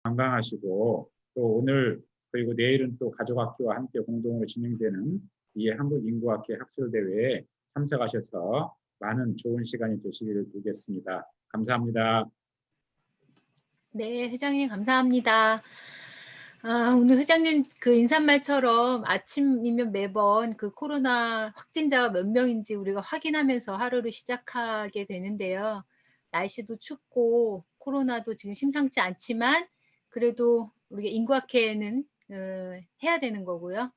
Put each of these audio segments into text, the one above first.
건강하시고 또 오늘 그리고 내일은 또 가족학교와 함께 공동으로 진행되는 이 한국인구학회 학술대회에 참석하셔서 많은 좋은 시간이 되시기를 빌겠습니다. 감사합니다. 네, 회장님 감사합니다. 오늘 회장님 그 인사말처럼 아침이면 매번 그 코로나 확진자가 몇 명인지 우리가 확인하면서 하루를 시작하게 되는데요. 날씨도 춥고 코로나도 지금 심상치 않지만 그래도 우리가 인구학회는 해야 되는 거고요.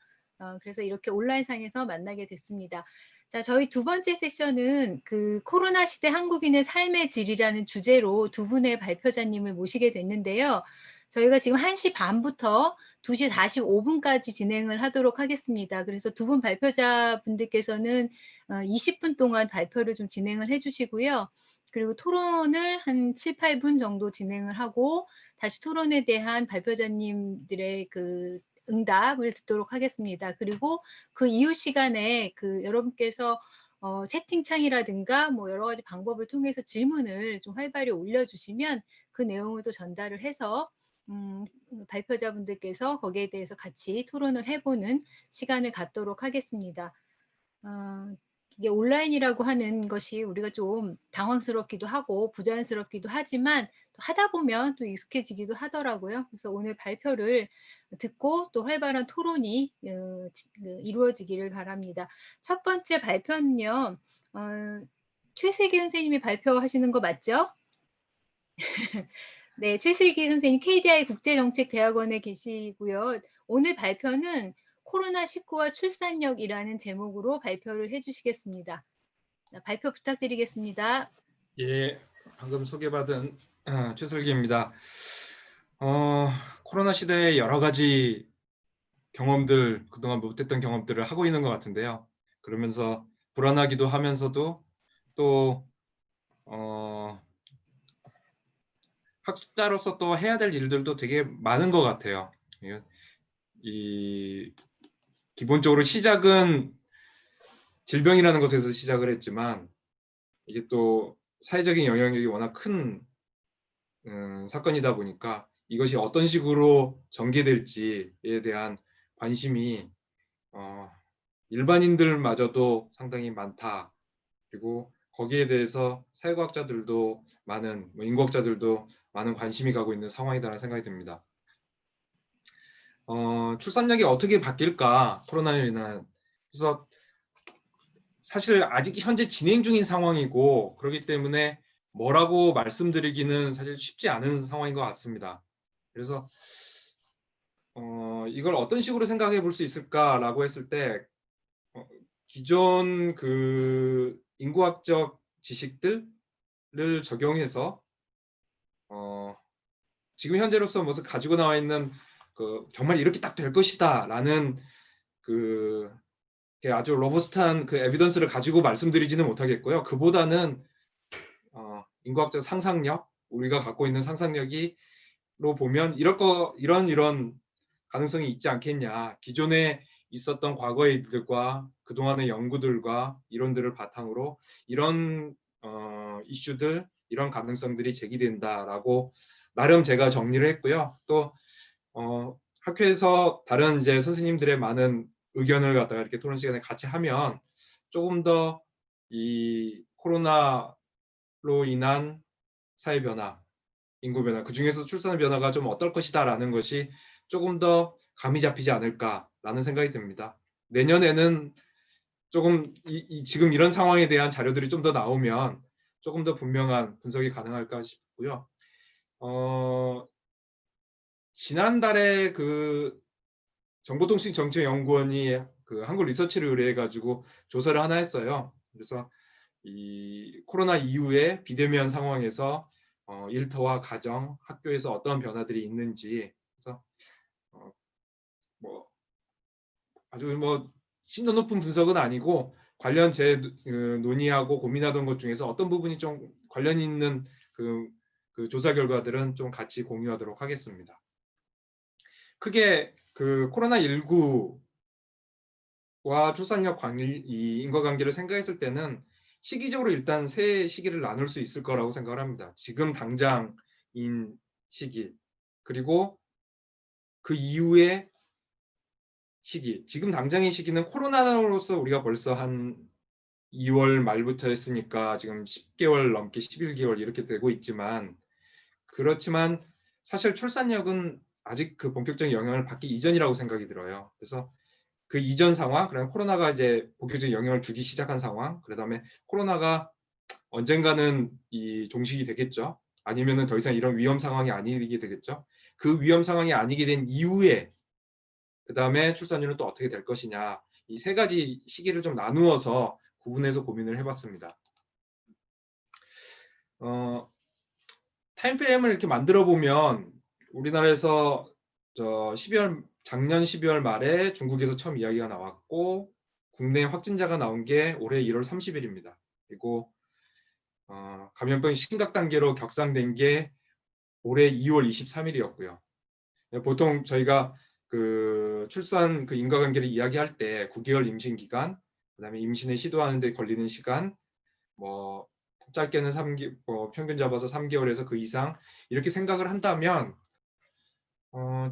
그래서 이렇게 온라인상에서 만나게 됐습니다. 자, 저희 두 번째 세션은 그 코로나 시대 한국인의 삶의 질이라는 주제로 두 분의 발표자님을 모시게 됐는데요. 저희가 지금 1시 반부터 2시 45분까지 진행을 하도록 하겠습니다. 그래서 두 분 발표자분들께서는 20분 동안 발표를 좀 진행을 해주시고요. 그리고 토론을 한 7, 8분 정도 진행을 하고 다시 토론에 대한 발표자님들의 그 응답을 듣도록 하겠습니다. 그리고 그 이후 시간에 그 여러분께서 채팅창이라든가 뭐 여러 가지 방법을 통해서 질문을 좀 활발히 올려주시면 그 내용을 또 전달을 해서 발표자분들께서 거기에 대해서 같이 토론을 해보는 시간을 갖도록 하겠습니다. 이게 온라인이라고 하는 것이 우리가 좀 당황스럽기도 하고 부자연스럽기도 하지만 또 하다 보면 또 익숙해지기도 하더라고요. 그래서 오늘 발표를 듣고 또 활발한 토론이 이루어지기를 바랍니다. 첫 번째 발표는요. 최슬기 선생님이 발표하시는 거 맞죠? 네, 최슬기 선생님 KDI 국제정책대학원에 계시고요. 오늘 발표는 코로나19와 출산력이라는 제목으로 발표를 해주시겠습니다. 발표 부탁드리겠습니다. 예, 방금 소개받은 최슬기입니다. 코로나 시대의 여러 가지 경험들, 그동안 못했던 경험들을 하고 있는 것 같은데요. 그러면서 불안하기도 하면서도 또 학자로서 또 해야 될 일들도 되게 많은 것 같아요. 기본적으로 시작은 질병이라는 것에서 시작을 했지만 이게 또 사회적인 영향력이 워낙 큰 사건이다 보니까 이것이 어떤 식으로 전개될지에 대한 관심이 일반인들마저도 상당히 많다. 그리고 거기에 대해서 사회과학자들도 많은, 인구학자들도 많은 관심이 가고 있는 상황이라는 생각이 듭니다. 출산력이 어떻게 바뀔까? 코로나로 인한. 그래서 사실 아직 현재 진행 중인 상황이고 그렇기 때문에 뭐라고 말씀드리기는 사실 쉽지 않은 상황인 것 같습니다. 그래서 이걸 어떤 식으로 생각해 볼 수 있을까라고 했을 때 기존 그 인구학적 지식들을 적용해서 지금 현재로서 무슨 가지고 나와 있는 그 정말 이렇게 딱 될 것이다라는 그 아주 로버스트한 그 에비던스를 가지고 말씀드리지는 못하겠고요. 그보다는 인구학적 상상력, 우리가 갖고 있는 상상력이로 보면 이런 가능성이 있지 않겠냐. 기존에 있었던 과거의 일들과 그동안의 연구들과 이론들을 바탕으로 이런 이슈들, 이런 가능성들이 제기된다라고 나름 제가 정리를 했고요. 또 학회에서 다른 이제 선생님들의 많은 의견을 갖다가 이렇게 토론 시간에 같이 하면 조금 더 이 코로나로 인한 사회 변화, 인구 변화, 그 중에서 출산 변화가 좀 어떨 것이다라는 것이 조금 더 감이 잡히지 않을까라는 생각이 듭니다. 내년에는 조금 지금 이런 상황에 대한 자료들이 좀 더 나오면 조금 더 분명한 분석이 가능할까 싶고요. 지난달에 그 정보통신정책연구원이 그 한국 리서치를 의뢰해가지고 조사를 하나 했어요. 그래서 이 코로나 이후에 비대면 상황에서 일터와 가정, 학교에서 어떤 변화들이 있는지, 그래서 뭐 아주 뭐 심도 높은 분석은 아니고 관련 제 논의하고 고민하던 것 중에서 어떤 부분이 좀 관련 있는 그 조사 결과들은 좀 같이 공유하도록 하겠습니다. 크게 그 코로나19와 출산력 이 인과관계를 생각했을 때는 시기적으로 일단 세 시기를 나눌 수 있을 거라고 생각을 합니다. 지금 당장인 시기, 그리고 그 이후의 시기, 지금 당장의 시기는 코로나로서 우리가 벌써 한 2월 말부터 했으니까 지금 10개월 넘게 11개월 이렇게 되고 있지만, 그렇지만 사실 출산력은 아직 그 본격적인 영향을 받기 이전이라고 생각이 들어요. 그래서 그 이전 상황, 그다음에 코로나가 이제 본격적인 영향을 주기 시작한 상황, 그다음에 코로나가 언젠가는 이 종식이 되겠죠. 아니면은 더 이상 이런 위험 상황이 아니게 되겠죠. 그 위험 상황이 아니게 된 이후에 그다음에 출산율은 또 어떻게 될 것이냐, 이 세 가지 시기를 좀 나누어서 구분해서 고민을 해봤습니다. 타임프레임을 이렇게 만들어 보면 우리나라에서 작년 12월 말에 중국에서 처음 이야기가 나왔고, 국내 확진자가 나온 게 올해 1월 30일입니다. 그리고 감염병이 심각 단계로 격상된 게 올해 2월 23일이었고요. 보통 저희가 그 출산 그 인과관계를 이야기할 때 9개월 임신 기간, 그다음에 임신을 시도하는 데 걸리는 시간, 뭐 짧게는 평균 잡아서 3개월에서 그 이상 이렇게 생각을 한다면,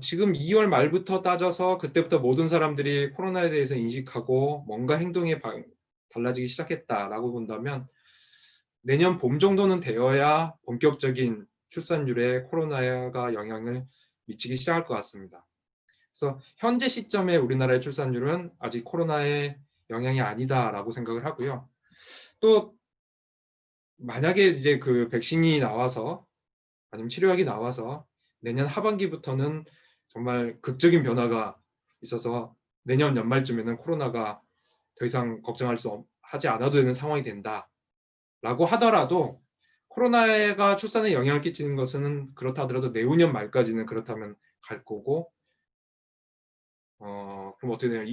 지금 2월 말부터 따져서 그때부터 모든 사람들이 코로나에 대해서 인식하고 뭔가 행동이 달라지기 시작했다라고 본다면 내년 봄 정도는 되어야 본격적인 출산율에 코로나가 영향을 미치기 시작할 것 같습니다. 그래서 현재 시점에 우리나라의 출산율은 아직 코로나의 영향이 아니다라고 생각을 하고요. 또 만약에 이제 그 백신이 나와서 아니면 치료약이 나와서 내년 하반기부터는 정말 극적인 변화가 있어서 내년 연말쯤에는 코로나가 더 이상 하지 않아도 되는 상황이 된다라고 하더라도, 코로나가 출산에 영향을 끼치는 것은 그렇다 하더라도 내후년 말까지는 그렇다면 갈 거고, 그럼 어떻게 되냐면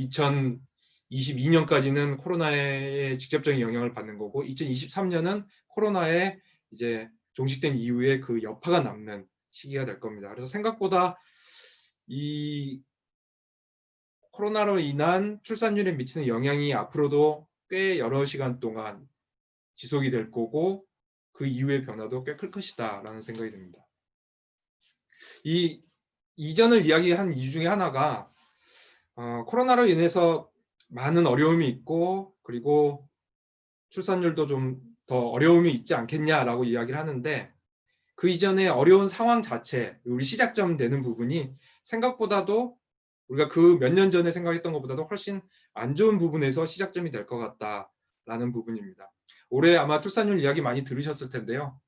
2022년까지는 코로나의 직접적인 영향을 받는 거고, 2023년은 코로나에 이제 종식된 이후에 그 여파가 남는 시기가 될 겁니다. 그래서 생각보다 이 코로나로 인한 출산율에 미치는 영향이 앞으로도 꽤 여러 시간 동안 지속이 될 거고, 그 이후의 변화도 꽤 클 것이다라는 생각이 듭니다. 이 이전을 이야기한 이유 중에 하나가 코로나로 인해서 많은 어려움이 있고, 그리고 출산율도 좀 더 어려움이 있지 않겠냐라고 이야기를 하는데, 그 이전에 어려운 상황 자체, 우리 시작점 되는 부분이 생각보다도 우리가 그 몇 년 전에 생각했던 것보다도 훨씬 안 좋은 부분에서 시작점이 될 것 같다라는 부분입니다. 올해 아마 출산율 이야기 많이 들으셨을 텐데요.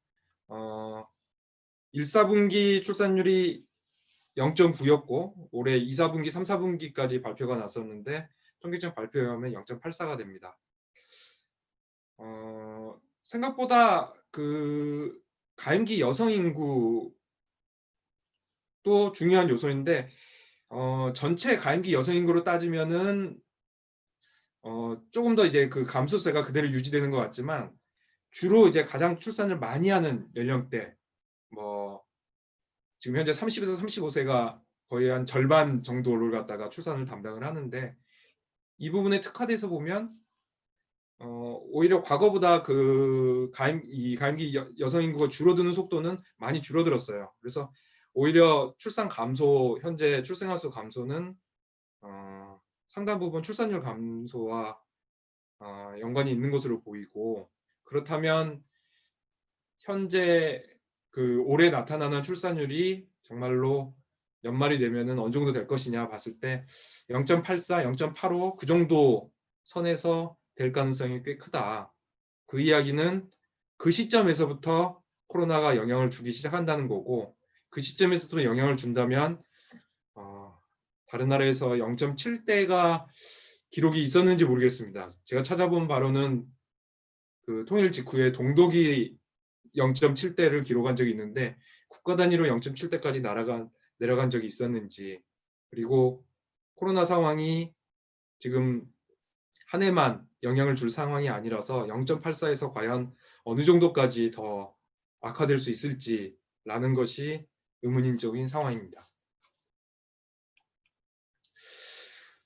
1, 4분기 출산율이 0.9였고 올해 2, 4분기, 3, 4분기까지 발표가 났었는데 통계청 발표에 하면 0.84가 됩니다. 생각보다 그 가임기 여성 인구도 중요한 요소인데, 전체 가임기 여성 인구로 따지면은 조금 더 이제 그 감소세가 그대로 유지되는 것 같지만, 주로 이제 가장 출산을 많이 하는 연령대, 뭐 지금 현재 30에서 35세가 거의 한 절반 정도를 갖다가 출산을 담당을 하는데, 이 부분에 특화돼서 보면 오히려 과거보다 그 가임기 여성 인구가 줄어드는 속도는 많이 줄어들었어요. 그래서 오히려 출산 감소, 현재 출생아 수 감소는 상당 부분 출산율 감소와 연관이 있는 것으로 보이고, 그렇다면 현재 그 올해 나타나는 출산율이 정말로 연말이 되면은 어느 정도 될 것이냐 봤을 때 0.84, 0.85 그 정도 선에서 될 가능성이 꽤 크다. 그 이야기는 그 시점에서부터 코로나가 영향을 주기 시작한다는 거고, 그 시점에서도 영향을 준다면 다른 나라에서 0.7대가 기록이 있었는지 모르겠습니다. 제가 찾아본 바로는 그 통일 직후에 동독이 0.7대를 기록한 적이 있는데, 국가 단위로 0.7대까지 내려간 적이 있었는지, 그리고 코로나 상황이 지금 한 해만 영향을 줄 상황이 아니라서 0.84에서 과연 어느 정도까지 더 악화될 수 있을지라는 것이 의문인적인 상황입니다.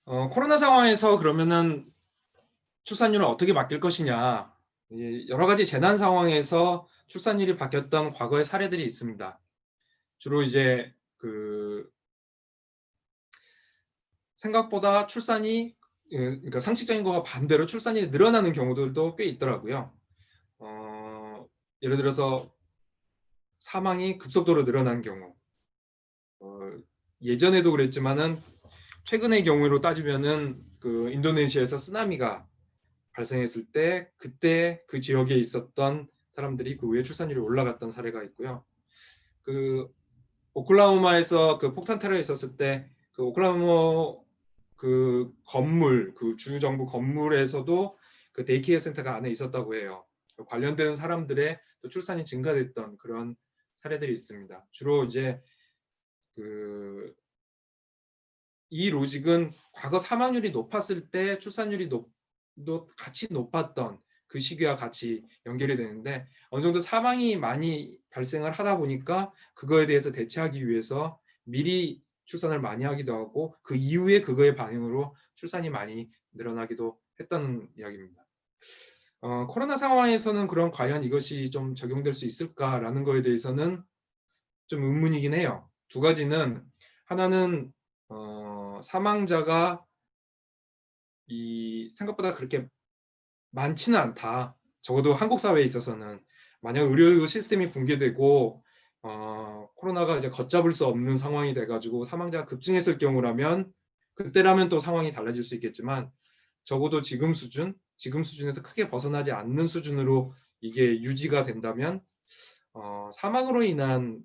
코로나 상황에서 그러면은 출산율은 어떻게 바뀔 것이냐, 여러 가지 재난 상황에서 출산율이 바뀌었던 과거의 사례들이 있습니다. 주로 이제 그 생각보다 출산이 그러니까 상식적인 거와 반대로 출산이 늘어나는 경우들도 꽤 있더라고요. 예를 들어서 사망이 급속도로 늘어난 경우, 예전에도 그랬지만은 최근의 경우로 따지면은 그 인도네시아에서 쓰나미가 발생했을 때 그때 그 지역에 있었던 사람들이 그 후에 출산율이 올라갔던 사례가 있고요. 그 오클라호마에서 그 폭탄 테러 있었을 때 그 오클라호마 그 건물, 그 주정부 건물에서도 그 데이케어 센터가 안에 있었다고 해요. 관련된 사람들의 또 출산이 증가됐던 그런 사례들이 있습니다. 주로 이제 그 이 로직은 과거 사망률이 높았을 때 출산율이 같이 높았던 그 시기와 같이 연결이 되는데 어느 정도 사망이 많이 발생을 하다 보니까 그거에 대해서 대처하기 위해서 미리 출산을 많이 하기도 하고 그 이후에 그거의 반응으로 출산이 많이 늘어나기도 했다는 이야기입니다. 코로나 상황에서는 그럼 과연 이것이 좀 적용될 수 있을까라는 거에 대해서는 좀 의문이긴 해요. 두 가지는 하나는 사망자가 생각보다 그렇게 많지는 않다. 적어도 한국 사회에 있어서는 만약 의료 시스템이 붕괴되고 코로나가 이제 걷잡을 수 없는 상황이 돼가지고 사망자가 급증했을 경우라면 그때라면 또 상황이 달라질 수 있겠지만 적어도 지금 수준에서 크게 벗어나지 않는 수준으로 이게 유지가 된다면 사망으로 인한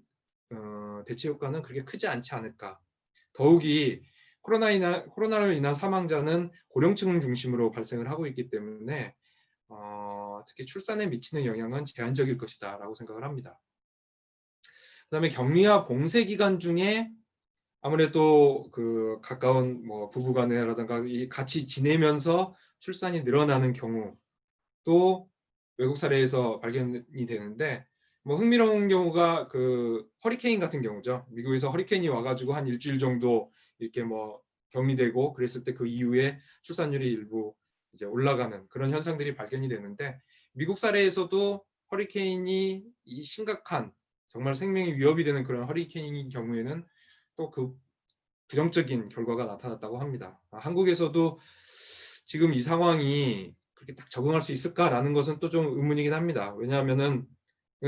대체 효과는 그렇게 크지 않지 않을까. 더욱이 코로나로 인한 사망자는 고령층 중심으로 발생을 하고 있기 때문에 특히 출산에 미치는 영향은 제한적일 것이다라고 생각을 합니다. 그다음에 격리와 봉쇄 기간 중에 아무래도 그 가까운 뭐 부부간이라든가 같이 지내면서 출산이 늘어나는 경우 또 외국 사례에서 발견이 되는데 뭐 흥미로운 경우가 그 허리케인 같은 경우죠. 미국에서 허리케인이 와가지고 한 일주일 정도 이렇게 뭐 격리되고 그랬을 때 그 이후에 출산율이 일부 이제 올라가는 그런 현상들이 발견이 되는데 미국 사례에서도 허리케인이 이 심각한 정말 생명에 위협이 되는 그런 허리케인인 경우에는 또 그 부정적인 결과가 나타났다고 합니다. 한국에서도 지금 이 상황이 그렇게 딱 적응할 수 있을까라는 것은 또 좀 의문이긴 합니다. 왜냐하면은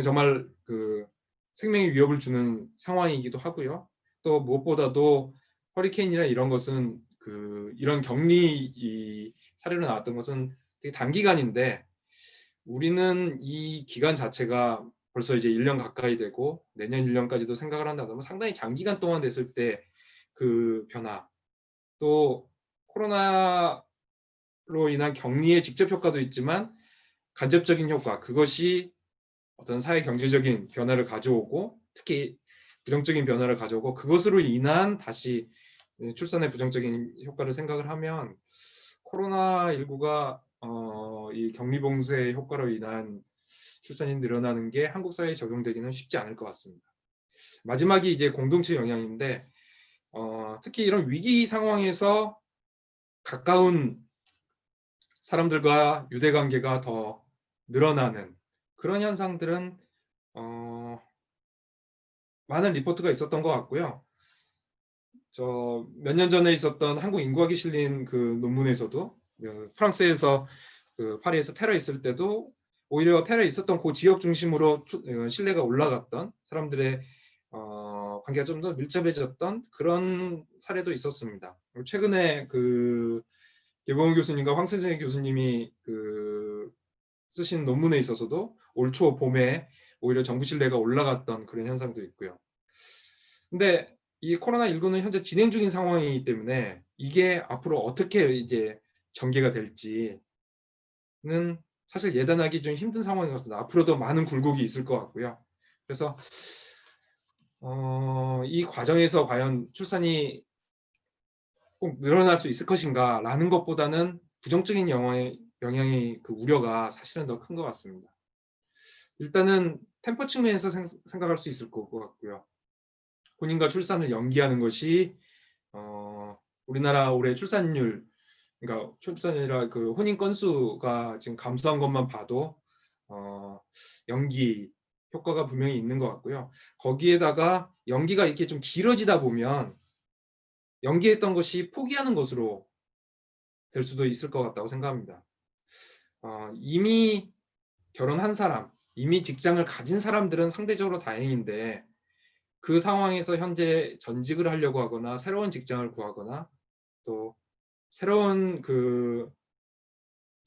정말 그 생명에 위협을 주는 상황이기도 하고요. 또 무엇보다도 허리케인이나 이런 것은 그 이런 격리 사례로 나왔던 것은 되게 단기간인데 우리는 이 기간 자체가 벌써 이제 1년 가까이 되고 내년 1년까지도 생각을 한다면 상당히 장기간 동안 됐을 때 그 변화 또 코로나로 인한 격리의 직접 효과도 있지만 간접적인 효과 그것이 어떤 사회 경제적인 변화를 가져오고 특히 부정적인 변화를 가져오고 그것으로 인한 다시 출산의 부정적인 효과를 생각을 하면 코로나19가 이 격리봉쇄 효과로 인한 출산이 늘어나는 게 한국 사회에 적용되기는 쉽지 않을 것 같습니다. 마지막이 이제 공동체 영향인데 특히 이런 위기 상황에서 가까운 사람들과 유대관계가 더 늘어나는 그런 현상들은 많은 리포트가 있었던 것 같고요. 저 몇 년 전에 있었던 한국 인구학이 실린 그 논문에서도 프랑스에서 그 파리에서 테러 있을 때도 오히려 테러 있었던 그 지역 중심으로 신뢰가 올라갔던 사람들의 관계가 좀 더 밀접해졌던 그런 사례도 있었습니다. 최근에 그 개봉우 교수님과 황세정 교수님이 그 쓰신 논문에 있어서도 올 초 봄에 오히려 정부 신뢰가 올라갔던 그런 현상도 있고요. 근데 이 코로나19는 현재 진행 중인 상황이기 때문에 이게 앞으로 어떻게 이제 전개가 될지는 사실 예단하기 좀 힘든 상황인 것 같습니다. 앞으로도 많은 굴곡이 있을 것 같고요. 그래서 이 과정에서 과연 출산이 꼭 늘어날 수 있을 것인가 라는 것보다는 부정적인 영향의 그 우려가 사실은 더 큰 것 같습니다. 일단은 템포 측면에서 생각할 수 있을 것 같고요. 혼인과 출산을 연기하는 것이 우리나라 올해 출산율, 그러니까 출산이라 그 혼인 건수가 지금 감소한 것만 봐도 연기 효과가 분명히 있는 것 같고요. 거기에다가 연기가 이렇게 좀 길어지다 보면 연기했던 것이 포기하는 것으로 될 수도 있을 것 같다고 생각합니다. 이미 결혼한 사람, 이미 직장을 가진 사람들은 상대적으로 다행인데 그 상황에서 현재 전직을 하려고 하거나 새로운 직장을 구하거나 또 새로운 그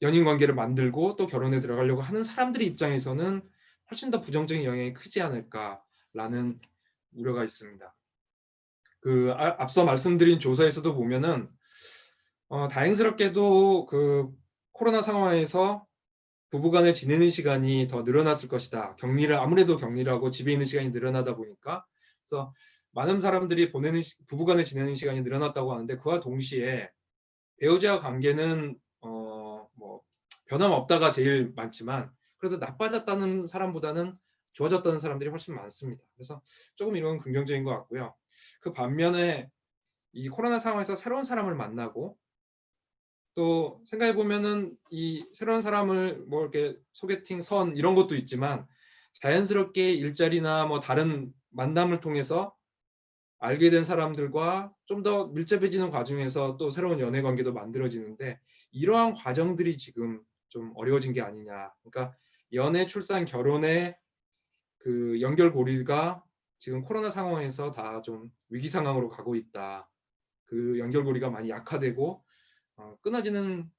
연인 관계를 만들고 또 결혼에 들어가려고 하는 사람들의 입장에서는 훨씬 더 부정적인 영향이 크지 않을까라는 우려가 있습니다. 앞서 말씀드린 조사에서도 보면은 다행스럽게도 그 코로나 상황에서 부부간에 지내는 시간이 더 늘어났을 것이다. 아무래도 격리를 하고 집에 있는 시간이 늘어나다 보니까 그래서 많은 사람들이 부부간에 지내는 시간이 늘어났다고 하는데 그와 동시에 배우자 관계는 뭐 변함없다가 제일 많지만 그래도 나빠졌다는 사람보다는 좋아졌다는 사람들이 훨씬 많습니다. 그래서 조금 이런 긍정적인 것 같고요. 그 반면에 이 코로나 상황에서 새로운 사람을 만나고 또 생각해 보면은 이 새로운 사람을 뭐 이렇게 소개팅 선 이런 것도 있지만 자연스럽게 일자리나 뭐 다른 만남을 통해서 알게 된 사람들과 좀 더 밀접해지는 과정에서 또 새로운 연애 관계도 만들어지는데 이러한 과정들이 지금 좀 어려워진 게 아니냐. 그러니까 연애, 출산, 결혼의 그 연결고리가 지금 코로나 상황에서 다 좀 위기 상황으로 가고 있다. 그 연결고리가 많이 약화되고 끊어지는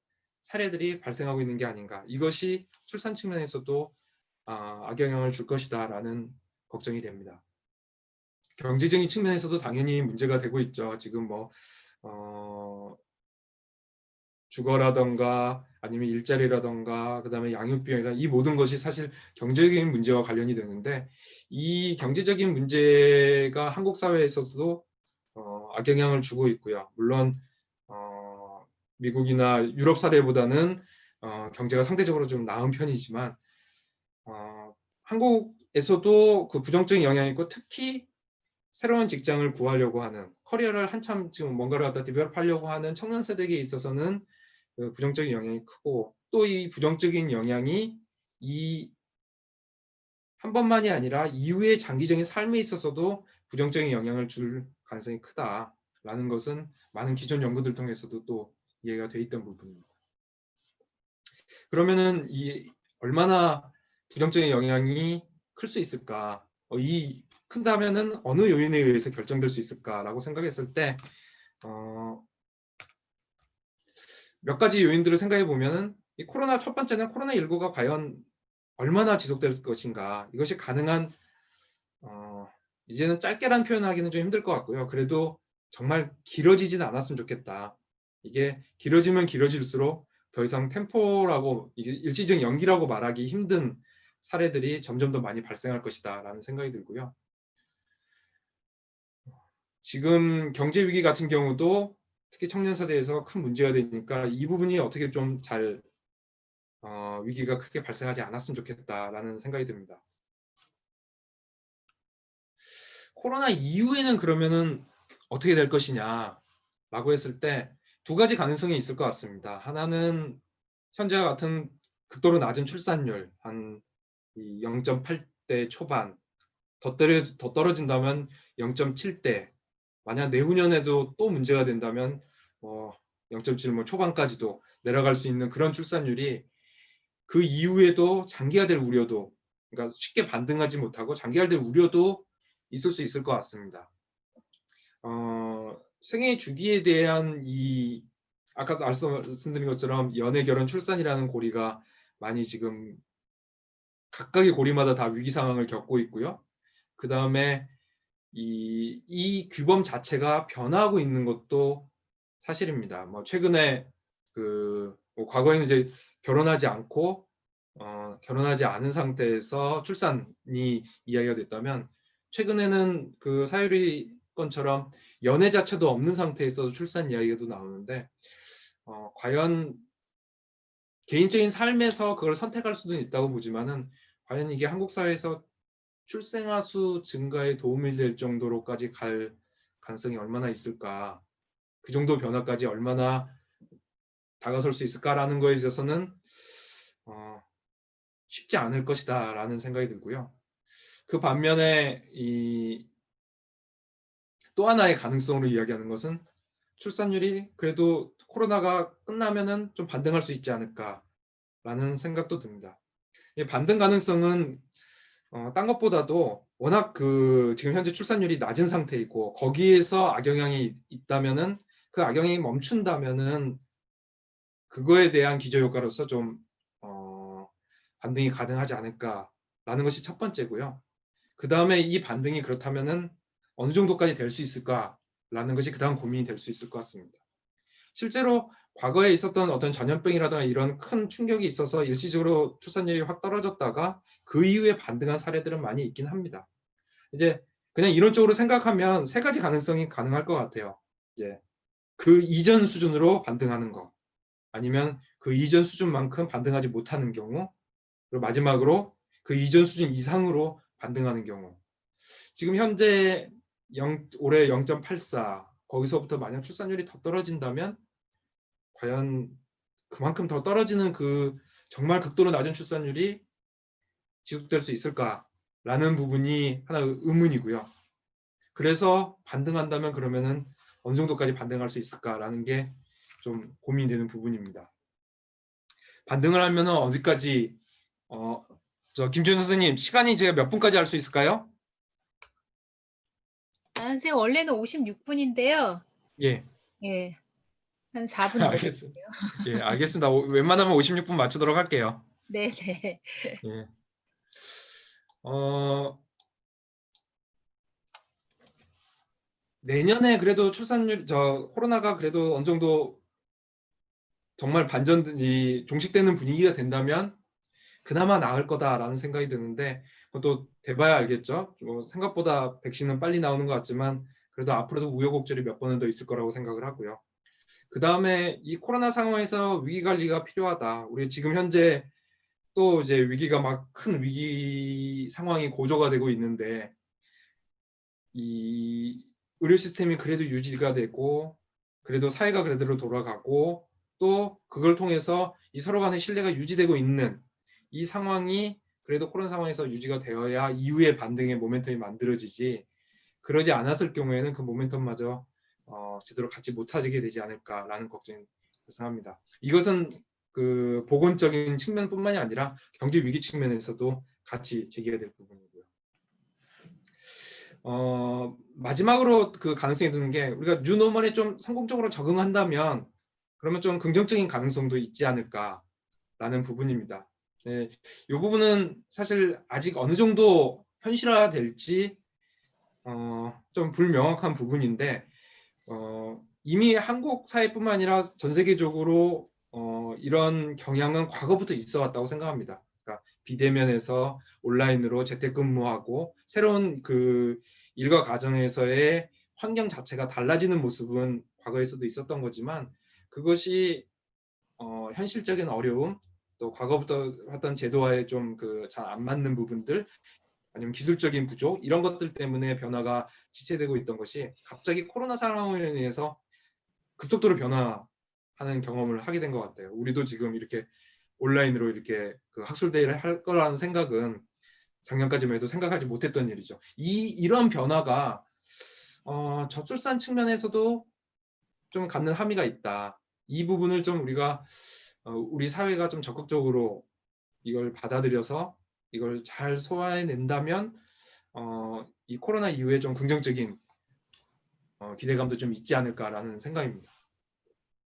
사례들이 발생하고 있는 게 아닌가. 이것이 출산 측면에서도 악영향을 줄 것이다라는 걱정이 됩니다. 경제적인 측면에서도 당연히 문제가 되고 있죠. 지금 뭐 주거라던가 아니면 일자리라던가 그다음에 양육비용이나 이 모든 것이 사실 경제적인 문제와 관련이 되는데 이 경제적인 문제가 한국 사회에서도 악영향을 주고 있고요. 물론 미국이나 유럽 사례보다는 경제가 상대적으로 좀 나은 편이지만 한국에서도 그 부정적인 영향이 있고 특히 새로운 직장을 구하려고 하는 커리어를 한참 지금 뭔가를 갖다 디벨롭하려고 하는 청년 세대에 있어서는 그 부정적인 영향이 크고 또 이 부정적인 영향이 이 한 번만이 아니라 이후의 장기적인 삶에 있어서도 부정적인 영향을 줄 가능성이 크다라는 것은 많은 기존 연구들 통해서도 또 이해가 돼 있던 부분입니다. 그러면은 이 얼마나 부정적인 영향이 클 수 있을까? 이 큰다면은 어느 요인에 의해서 결정될 수 있을까라고 생각했을 때 몇 가지 요인들을 생각해 보면은 이 코로나 첫 번째는 코로나19가 과연 얼마나 지속될 것인가 이것이 가능한 이제는 짧게란 표현하기는 좀 힘들 것 같고요. 그래도 정말 길어지진 않았으면 좋겠다. 이게 길어지면 길어질수록 더 이상 템포라고 이게 일시적 연기라고 말하기 힘든 사례들이 점점 더 많이 발생할 것이다라는 생각이 들고요. 지금 경제 위기 같은 경우도 특히 청년 세대에서 큰 문제가 되니까 이 부분이 어떻게 좀 잘 위기가 크게 발생하지 않았으면 좋겠다라는 생각이 듭니다. 코로나 이후에는 그러면은 어떻게 될 것이냐라고 했을 때 두 가지 가능성이 있을 것 같습니다. 하나는 현재와 같은 극도로 낮은 출산율 한 0.8대 초반 더 떨어진다면 0.7대 만약 내후년에도 또 문제가 된다면 0.7 뭐 초반까지도 내려갈 수 있는 그런 출산율이 그 이후에도 장기화될 우려도 그러니까 쉽게 반등하지 못하고 장기화될 우려도 있을 수 있을 것 같습니다. 생애 주기에 대한 아까 말씀드린 것처럼 연애, 결혼, 출산이라는 고리가 많이 지금 각각의 고리마다 다 위기 상황을 겪고 있고요. 그 다음에 이 규범 자체가 변화하고 있는 것도 사실입니다. 뭐 최근에 뭐 과거에는 이제 결혼하지 않고 결혼하지 않은 상태에서 출산이 이야기가 됐다면 최근에는 그 사유리건처럼 연애 자체도 없는 상태에서 출산 이야기도 나오는데 과연 개인적인 삶에서 그걸 선택할 수도 있다고 보지만은 과연 이게 한국 사회에서 출생아 수 증가에 도움이 될 정도로까지 갈 가능성이 얼마나 있을까? 그 정도 변화까지 얼마나 다가설 수 있을까라는 거에 있어서는 쉽지 않을 것이다라는 생각이 들고요. 그 반면에 또 하나의 가능성으로 이야기하는 것은 출산율이 그래도 코로나가 끝나면은 좀 반등할 수 있지 않을까라는 생각도 듭니다. 이 반등 가능성은 딴 것보다도 워낙 지금 현재 출산율이 낮은 상태이고 거기에서 악영향이 있다면은 그 악영향이 멈춘다면은 그거에 대한 기저효과로서 좀 반등이 가능하지 않을까라는 것이 첫 번째고요. 그 다음에 이 반등이 그렇다면은 어느 정도까지 될 수 있을까라는 것이 그 다음 고민이 될 수 있을 것 같습니다. 실제로 과거에 있었던 어떤 전염병이라든가 이런 큰 충격이 있어서 일시적으로 출산율이 확 떨어졌다가 그 이후에 반등한 사례들은 많이 있긴 합니다. 이제 그냥 이론적으로 생각하면 세 가지 가능성이 가능할 것 같아요. 예. 그 이전 수준으로 반등하는 거, 아니면 그 이전 수준만큼 반등하지 못하는 경우, 그리고 마지막으로 그 이전 수준 이상으로 반등하는 경우. 지금 현재 올해 0.84, 거기서부터 만약 출산율이 더 떨어진다면 과연 그만큼 더 떨어지는 정말 극도로 낮은 출산율이 지속될 수 있을까라는 부분이 하나 의문이고요. 그래서 반등한다면 그러면은 어느 정도까지 반등할 수 있을까라는 게 좀 고민되는 부분입니다. 반등을 하면은 어디까지 김준 선생님, 시간이 제가 몇 분까지 할 수 있을까요? 선생님 원래는 56분인데요. 예. 예, 한 4분 더 알겠습니다. 예, 알겠습니다. 웬만하면 56분 맞추도록 할게요. 네, 네. 예. 내년에 그래도 코로나가 그래도 어느 정도 정말 종식되는 분위기가 된다면 그나마 나을 거다라는 생각이 드는데, 그것도 돼봐야 알겠죠. 생각보다 백신은 빨리 나오는 것 같지만 그래도 앞으로도 우여곡절이 몇 번은 더 있을 거라고 생각을 하고요. 그 다음에 이 코로나 상황에서 위기 관리가 필요하다. 우리 지금 현재 또 이제 위기가 막 큰 위기 상황이 고조가 되고 있는데, 이 의료 시스템이 그래도 유지가 되고 그래도 사회가 그대로 돌아가고 또 그걸 통해서 이 서로 간의 신뢰가 유지되고 있는 이 상황이 그래도 코로나 상황에서 유지가 되어야 이후의 반등의 모멘텀이 만들어지지, 그러지 않았을 경우에는 그 모멘텀마저 제대로 갖지 못하게 되지 않을까라는 걱정이 발생합니다. 이것은 그 보건적인 측면뿐만이 아니라 경제 위기 측면에서도 같이 제기가 될 부분이고요. 마지막으로 그 가능성이 드는 게, 우리가 뉴노멀에 좀 성공적으로 적응한다면 그러면 좀 긍정적인 가능성도 있지 않을까라는 부분입니다. 네, 이 부분은 사실 아직 어느 정도 현실화될지 좀 불명확한 부분인데, 이미 한국 사회뿐만 아니라 전 세계적으로 이런 경향은 과거부터 있어 왔다고 생각합니다. 그러니까 비대면에서 온라인으로 재택근무하고 새로운 그 일과 가정에서의 환경 자체가 달라지는 모습은 과거에서도 있었던 거지만, 그것이 현실적인 어려움, 또 과거부터 했던 제도와의 좀 잘 안 맞는 부분들, 아니면 기술적인 부족, 이런 것들 때문에 변화가 지체되고 있던 것이 갑자기 코로나 상황으로 인해서 급속도로 변화하는 경험을 하게 된 것 같아요. 우리도 지금 이렇게 온라인으로 이렇게 그 학술대회를 할 거라는 생각은 작년까지만 해도 생각하지 못했던 일이죠. 이런 변화가 저출산 측면에서도 좀 갖는 함의가 있다. 이 부분을 좀 우리가 우리 사회가 좀 적극적으로 이걸 받아들여서 이걸 잘 소화해낸다면 이 코로나 이후에 좀 긍정적인 기대감도 좀 있지 않을까라는 생각입니다.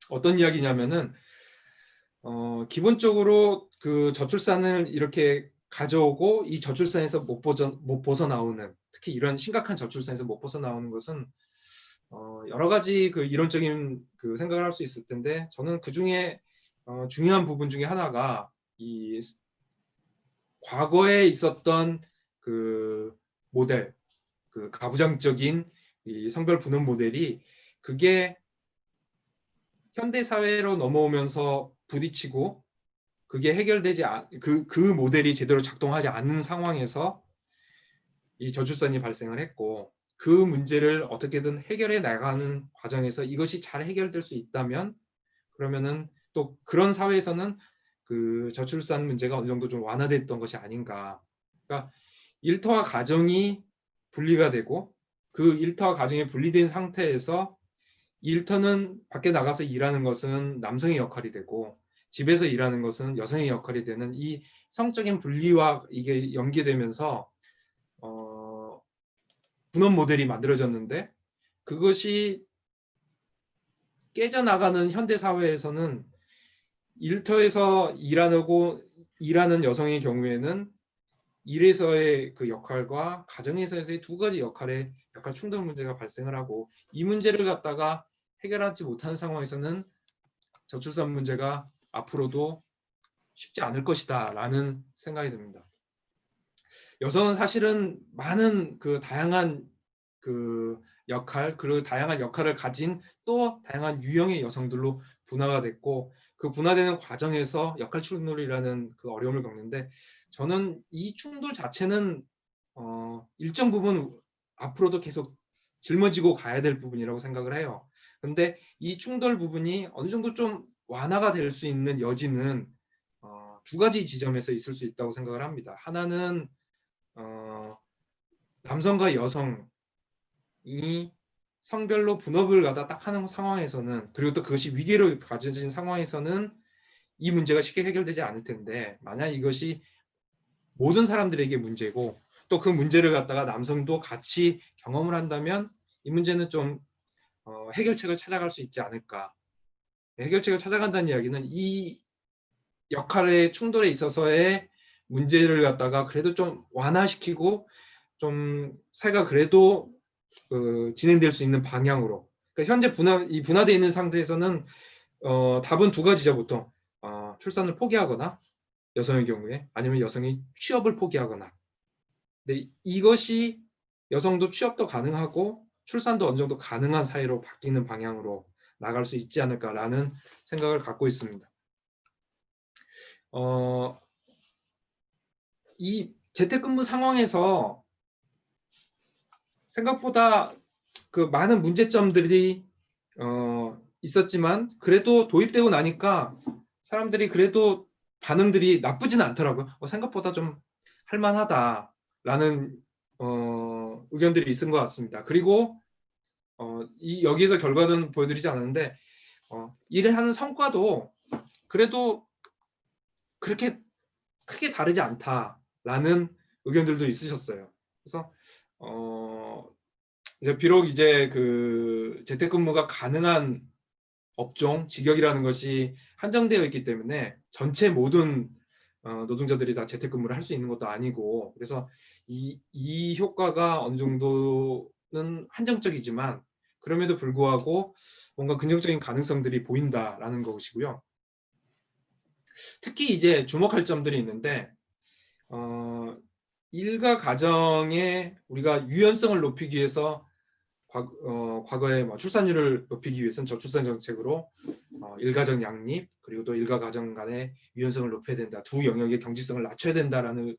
어떤 이야기냐면은 기본적으로 그 저출산을 이렇게 가져오고 이 저출산에서 못 벗어나오는, 특히 이런 심각한 저출산에서 못 벗어나오는 것은 여러 가지 그 이론적인 그 생각을 할 수 있을 텐데, 저는 그 중에 중요한 부분 중에 하나가 이 과거에 있었던 그 모델, 그 가부장적인 이 성별 분업 모델이 그게 현대 사회로 넘어오면서 부딪히고 그게 해결되지 그 모델이 제대로 작동하지 않는 상황에서 이 저출산이 발생을 했고, 그 문제를 어떻게든 해결해 나가는 과정에서 이것이 잘 해결될 수 있다면 그러면은 또 그런 사회에서는 그 저출산 문제가 어느 정도 좀 완화됐던 것이 아닌가. 그러니까 일터와 가정이 분리가 되고 그 일터와 가정이 분리된 상태에서 일터는 밖에 나가서 일하는 것은 남성의 역할이 되고 집에서 일하는 것은 여성의 역할이 되는 이 성적인 분리와 이게 연계되면서 분업 모델이 만들어졌는데 그것이 깨져나가는 현대 사회에서는 일터에서 일하는 여성의 경우에는 일에서의 그 역할과 가정에서의 두 가지 역할 충돌 문제가 발생을 하고 이 문제를 갖다가 해결하지 못하는 상황에서는 저출산 문제가 앞으로도 쉽지 않을 것이다 라는 생각이 듭니다. 여성은 사실은 많은 그 다양한 그 역할 그리고 다양한 역할을 가진 또 다양한 유형의 여성들로 분화가 됐고 그 분화되는 과정에서 역할 충돌이라는 그 어려움을 겪는데 저는 이 충돌 자체는 일정 부분 앞으로도 계속 짊어지고 가야 될 부분이라고 생각을 해요. 근데 이 충돌 부분이 어느 정도 좀 완화가 될 수 있는 여지는 두 가지 지점에서 있을 수 있다고 생각을 합니다. 하나는 남성과 여성이 성별로 분업을 갖다 딱 하는 상황에서는 그리고 또 그것이 위계로 가져진 상황에서는 이 문제가 쉽게 해결되지 않을 텐데 만약 이것이 모든 사람들에게 문제고 또 그 문제를 갖다가 남성도 같이 경험을 한다면 이 문제는 좀 해결책을 찾아갈 수 있지 않을까. 해결책을 찾아간다는 이야기는 이 역할의 충돌에 있어서의 문제를 갖다가 그래도 좀 완화시키고 좀 사회가 그래도 진행될 수 있는 방향으로. 그러니까 현재 분화되어 있는 상태에서는 답은 두 가지죠 보통. 출산을 포기하거나 여성의 경우에 아니면 여성이 취업을 포기하거나. 근데 이것이 여성도 취업도 가능하고 출산도 어느 정도 가능한 사회로 바뀌는 방향으로 나갈 수 있지 않을까라는 생각을 갖고 있습니다. 이 재택근무 상황에서 생각보다 그 많은 문제점들이 있었지만 그래도 도입되고 나니까 사람들이 그래도 반응들이 나쁘지는 않더라고요. 생각보다 좀 할만하다라는 의견들이 있은 것 같습니다. 그리고 여기에서 결과는 보여드리지 않았는데 일을 하는 성과도 그래도 그렇게 크게 다르지 않다라는 의견들도 있으셨어요. 그래서 비록 이제 그 재택근무가 가능한 업종, 직역이라는 것이 한정되어 있기 때문에 전체 모든 노동자들이 다 재택근무를 할 수 있는 것도 아니고 그래서 이 효과가 어느 정도는 한정적이지만 그럼에도 불구하고 뭔가 긍정적인 가능성들이 보인다라는 것이고요. 특히 이제 주목할 점들이 있는데 일과 가정의 우리가 유연성을 높이기 위해서 과거에 출산율을 높이기 위해서는 저출산 정책으로 일가정 양립 그리고 또 일가 가정 간의 유연성을 높여야 된다. 두 영역의 경직성을 낮춰야 된다라는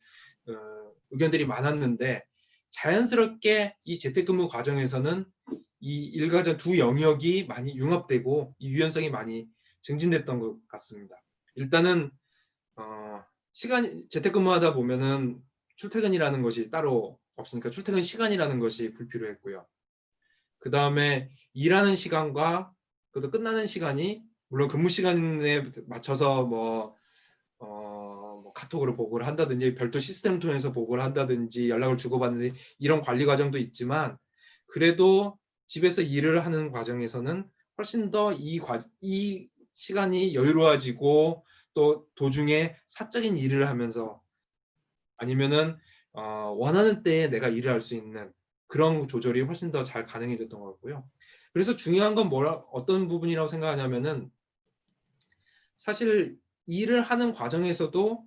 의견들이 많았는데 자연스럽게 이 재택근무 과정에서는 이 일가정 두 영역이 많이 융합되고 이 유연성이 많이 증진됐던 것 같습니다. 일단은 재택근무하다 보면은 출퇴근이라는 것이 따로 없으니까 출퇴근 시간이라는 것이 불필요했고요. 그 다음에 일하는 시간과 그것도 끝나는 시간이 물론 근무 시간에 맞춰서 뭐 카톡으로 보고를 한다든지 별도 시스템을 통해서 보고를 한다든지 연락을 주고받는지 이런 관리 과정도 있지만 그래도 집에서 일을 하는 과정에서는 훨씬 더 이 시간이 여유로워지고 또 도중에 사적인 일을 하면서 아니면은 원하는 때에 내가 일을 할 수 있는 그런 조절이 훨씬 더 잘 가능이 됐던 것 같고요. 그래서 중요한 건 어떤 부분이라고 생각하냐면은 사실 일을 하는 과정에서도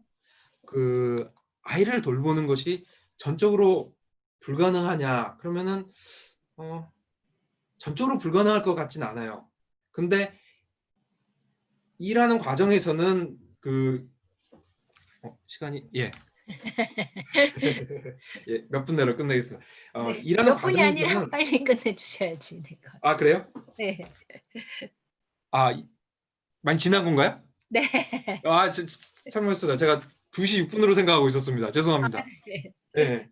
그 아이를 돌보는 것이 전적으로 불가능하냐 그러면은 전적으로 불가능할 것 같진 않아요. 근데 일하는 과정에서는 그 시간이 예. 예, 몇 분 내로 끝내겠습니다. 네, 일하는 몇 분이 아니라 과정에서는 빨리 끝내주셔야지. 내가. 아 그래요? 네. 많이 지난 건가요? 네. 참고했어요. 제가 2시 6분으로 생각하고 있었습니다. 죄송합니다. 네. 네.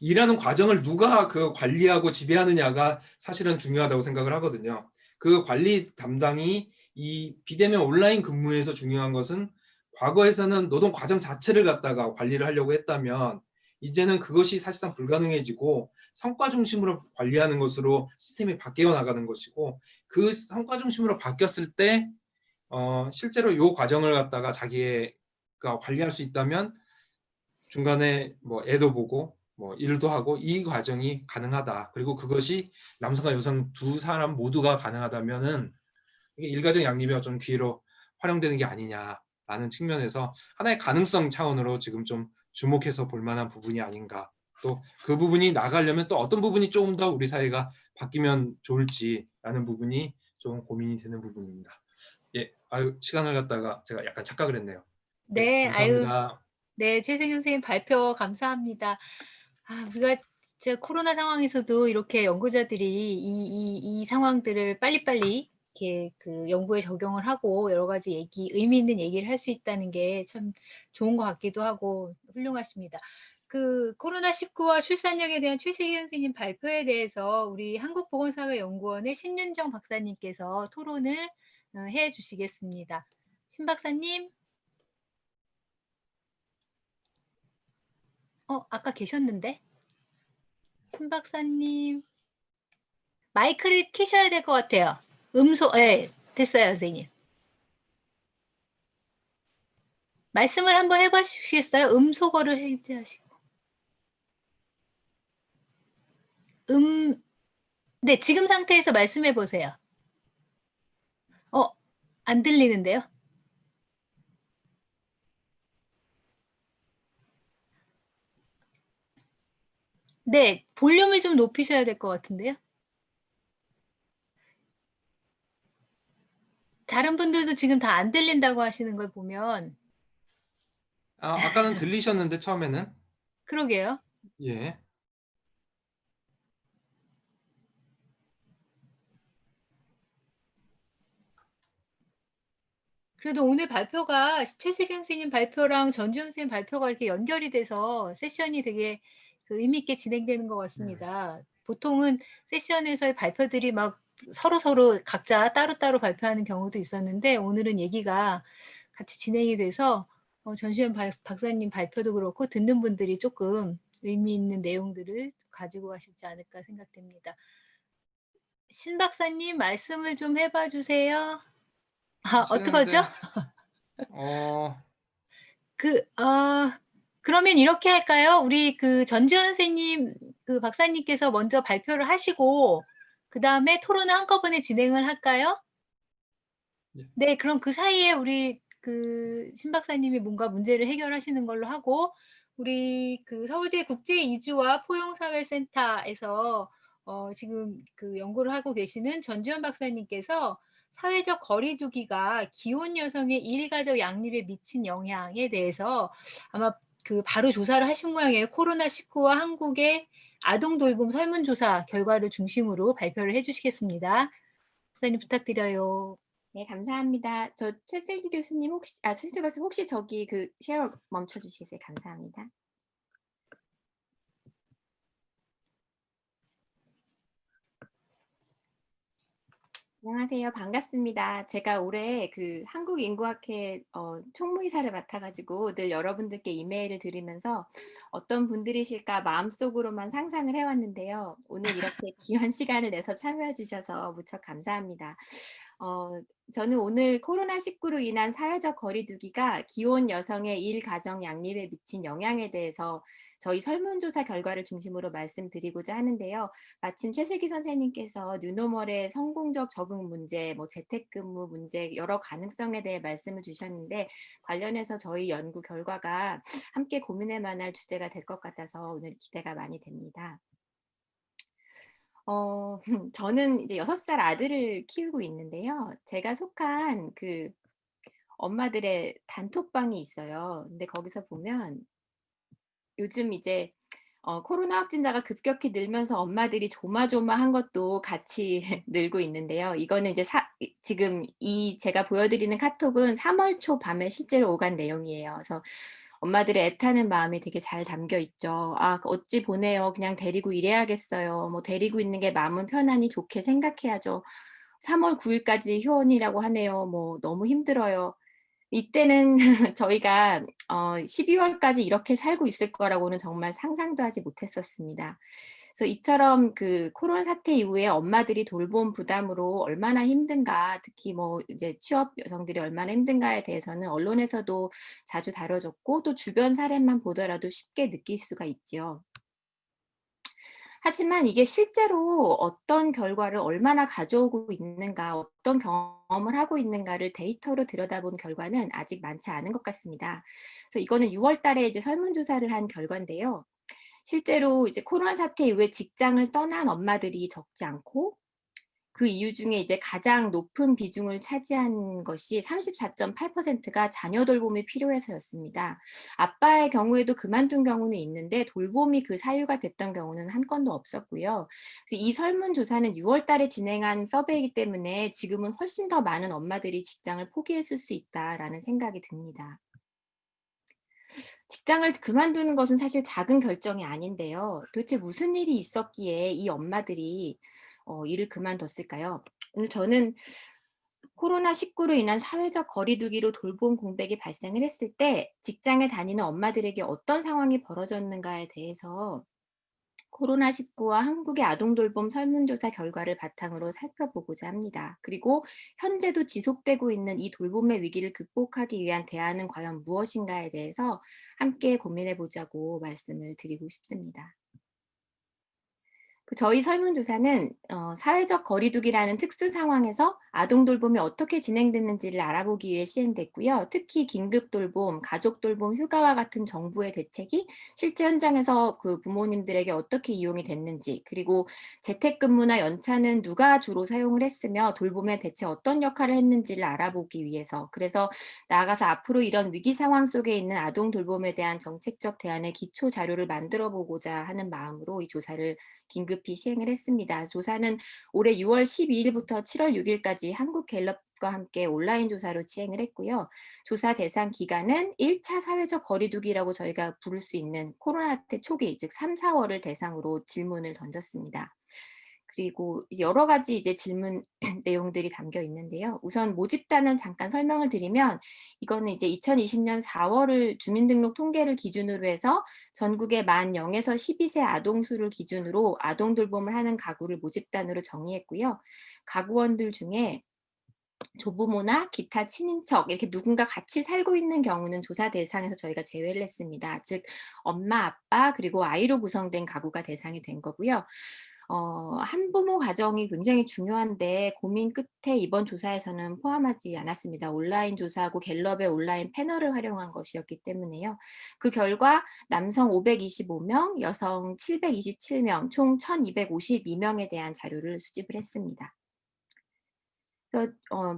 일하는 과정을 누가 그 관리하고 지배하느냐가 사실은 중요하다고 생각을 하거든요. 그 관리 담당이 이 비대면 온라인 근무에서 중요한 것은 과거에서는 노동 과정 자체를 갖다가 관리를 하려고 했다면 이제는 그것이 사실상 불가능해지고 성과 중심으로 관리하는 것으로 시스템이 바뀌어 나가는 것이고 그 성과 중심으로 바뀌었을 때 실제로 이 과정을 갖다가 자기가 관리할 수 있다면 중간에 뭐 애도 보고 뭐 일도 하고 이 과정이 가능하다. 그리고 그것이 남성과 여성 두 사람 모두가 가능하다면은 이게 일가정 양립이 좀 기회로 활용되는 게 아니냐라는 측면에서 하나의 가능성 차원으로 지금 좀 주목해서 볼 만한 부분이 아닌가. 또 그 부분이 나가려면 또 어떤 부분이 조금 더 우리 사회가 바뀌면 좋을지라는 부분이 좀 고민이 되는 부분입니다. 예, 아유 시간을 갖다가 제가 약간 착각을 했네요. 예, 네, 아유, 감사합니다. 네, 최승현 선생님 발표 감사합니다. 우리가 진짜 코로나 상황에서도 이렇게 연구자들이 이 상황들을 빨리빨리 이렇게 그 연구에 적용을 하고 여러 가지 의미 있는 얘기를 할 수 있다는 게 참 좋은 것 같기도 하고 훌륭하십니다. 그 코로나19와 출산력에 대한 최세기 선생님 발표에 대해서 우리 한국보건사회연구원의 신윤정 박사님께서 토론을 해 주시겠습니다. 신 박사님, 아까 계셨는데? 신 박사님, 마이크를 켜셔야 될 것 같아요. 네, 됐어요, 선생님. 말씀을 한번 해보시겠어요? 음소거를 해제하시고. 네, 지금 상태에서 말씀해 보세요. 안 들리는데요? 네, 볼륨을 좀 높이셔야 될 것 같은데요? 다른 분들도 지금 다 안 들린다고 하시는 걸 보면, 아까는 들리셨는데 처음에는 그러게요. 예. 그래도 오늘 발표가 최수경 선생님 발표랑 전지현 선생님 발표가 이렇게 연결이 돼서 세션이 되게 그 의미 있게 진행되는 것 같습니다. 보통은 세션에서의 발표들이 막 서로 각자 따로따로 발표하는 경우도 있었는데 오늘은 얘기가 같이 진행이 돼서 전시현 박사님 발표도 그렇고 듣는 분들이 조금 의미 있는 내용들을 가지고 가시지 않을까 생각됩니다. 신 박사님 말씀을 좀 해봐 주세요. 하시는데 어떡하죠? 그러면 이렇게 할까요? 우리 그 전지현 선생님, 그 박사님께서 먼저 발표를 하시고, 그 다음에 토론을 한꺼번에 진행을 할까요? 예. 네, 그럼 그 사이에 우리 그 신 박사님이 뭔가 문제를 해결하시는 걸로 하고, 우리 그 서울대 국제이주와 포용사회센터에서 지금 그 연구를 하고 계시는 전지현 박사님께서 사회적 거리두기가 기혼 여성의 일가족 양립에 미친 영향에 대해서 아마 그 바로 조사를 하신 모양이에요. 코로나19와 한국의 아동 돌봄 설문조사 결과를 중심으로 발표를 해주시겠습니다. 박사님 부탁드려요. 네, 감사합니다. 저 최슬기 교수님 최슬기 교수님 혹시 저기 그 쉐어 멈춰 주시겠어요? 감사합니다. 안녕하세요. 반갑습니다. 제가 올해 그 한국인구학회 총무이사를 맡아가지고 늘 여러분들께 이메일을 드리면서 어떤 분들이실까 마음속으로만 상상을 해왔는데요. 오늘 이렇게 귀한 시간을 내서 참여해 주셔서 무척 감사합니다. 저는 오늘 코로나19로 인한 사회적 거리두기가 기혼 여성의 일, 가정 양립에 미친 영향에 대해서 저희 설문조사 결과를 중심으로 말씀드리고자 하는데요. 마침 최슬기 선생님께서 뉴노멀의 성공적 적응 문제, 뭐 재택근무 문제, 여러 가능성에 대해 말씀을 주셨는데 관련해서 저희 연구 결과가 함께 고민할 만할 주제가 될 것 같아서 오늘 기대가 많이 됩니다. 저는 이제 6살 아들을 키우고 있는데요. 제가 속한 그 엄마들의 단톡방이 있어요. 근데 거기서 보면 요즘 이제 코로나 확진자가 급격히 늘면서 엄마들이 조마조마한 것도 같이 늘고 있는데요. 이거는 이제 지금 제가 보여드리는 카톡은 3월 초 밤에 실제로 오간 내용이에요. 그래서 엄마들의 애타는 마음이 되게 잘 담겨 있죠. 아, 어찌 보내요. 그냥 데리고 일해야겠어요. 뭐 데리고 있는 게 마음은 편안히 좋게 생각해야죠. 3월 9일까지 휴원이라고 하네요. 뭐 너무 힘들어요. 이때는 저희가 12월까지 이렇게 살고 있을 거라고는 정말 상상도 하지 못했었습니다. 그래서 이처럼 그 코로나 사태 이후에 엄마들이 돌봄 부담으로 얼마나 힘든가, 특히 뭐 이제 취업 여성들이 얼마나 힘든가에 대해서는 언론에서도 자주 다뤄졌고 또 주변 사례만 보더라도 쉽게 느낄 수가 있죠. 하지만 이게 실제로 어떤 결과를 얼마나 가져오고 있는가, 어떤 경험을 하고 있는가를 데이터로 들여다본 결과는 아직 많지 않은 것 같습니다. 그래서 이거는 6월 달에 이제 설문조사를 한 결과인데요. 실제로 이제 코로나 사태 이후에 직장을 떠난 엄마들이 적지 않고 그 이유 중에 이제 가장 높은 비중을 차지한 것이 34.8%가 자녀 돌봄이 필요해서였습니다. 아빠의 경우에도 그만둔 경우는 있는데 돌봄이 그 사유가 됐던 경우는 한 건도 없었고요. 그래서 이 설문조사는 6월 달에 진행한 서베이이기 때문에 지금은 훨씬 더 많은 엄마들이 직장을 포기했을 수 있다라는 생각이 듭니다. 직장을 그만두는 것은 사실 작은 결정이 아닌데요. 도대체 무슨 일이 있었기에 이 엄마들이 일을 그만뒀을까요? 오늘 저는 코로나19로 인한 사회적 거리두기로 돌봄 공백이 발생을 했을 때 직장에 다니는 엄마들에게 어떤 상황이 벌어졌는가에 대해서 코로나19와 한국의 아동돌봄 설문조사 결과를 바탕으로 살펴보고자 합니다. 그리고 현재도 지속되고 있는 이 돌봄의 위기를 극복하기 위한 대안은 과연 무엇인가에 대해서 함께 고민해 보자고 말씀을 드리고 싶습니다. 저희 설문조사는 사회적 거리두기라는 특수 상황에서 아동돌봄이 어떻게 진행됐는지를 알아보기 위해 시행됐고요. 특히 긴급돌봄, 가족돌봄, 휴가와 같은 정부의 대책이 실제 현장에서 그 부모님들에게 어떻게 이용이 됐는지, 그리고 재택근무나 연차는 누가 주로 사용을 했으며 돌봄에 대체 어떤 역할을 했는지를 알아보기 위해서, 그래서 나아가서 앞으로 이런 위기 상황 속에 있는 아동돌봄에 대한 정책적 대안의 기초 자료를 만들어 보고자 하는 마음으로 이 조사를 긴급히 시행을 했습니다. 조사는 올해 6월 12일부터 7월 6일까지 한국갤럽과 함께 온라인 조사로 시행을 했고요. 조사 대상 기간은 1차 사회적 거리두기라고 저희가 부를 수 있는 코로나 때 초기, 즉 3, 4월을 대상으로 질문을 던졌습니다. 그리고 여러 가지 이제 질문 내용들이 담겨 있는데요. 우선 모집단은 잠깐 설명을 드리면 이거는 이제 2020년 4월을 주민등록 통계를 기준으로 해서 전국의 만 0에서 12세 아동 수를 기준으로 아동 돌봄을 하는 가구를 모집단으로 정의했고요. 가구원들 중에 조부모나 기타 친인척 이렇게 누군가 같이 살고 있는 경우는 조사 대상에서 저희가 제외를 했습니다. 즉 엄마, 아빠 그리고 아이로 구성된 가구가 대상이 된 거고요. 한부모 가정이 굉장히 중요한데 고민 끝에 이번 조사에서는 포함하지 않았습니다. 온라인 조사하고 갤럽의 온라인 패널을 활용한 것이었기 때문에요. 그 결과 남성 525명, 여성 727명, 총 1252명에 대한 자료를 수집을 했습니다.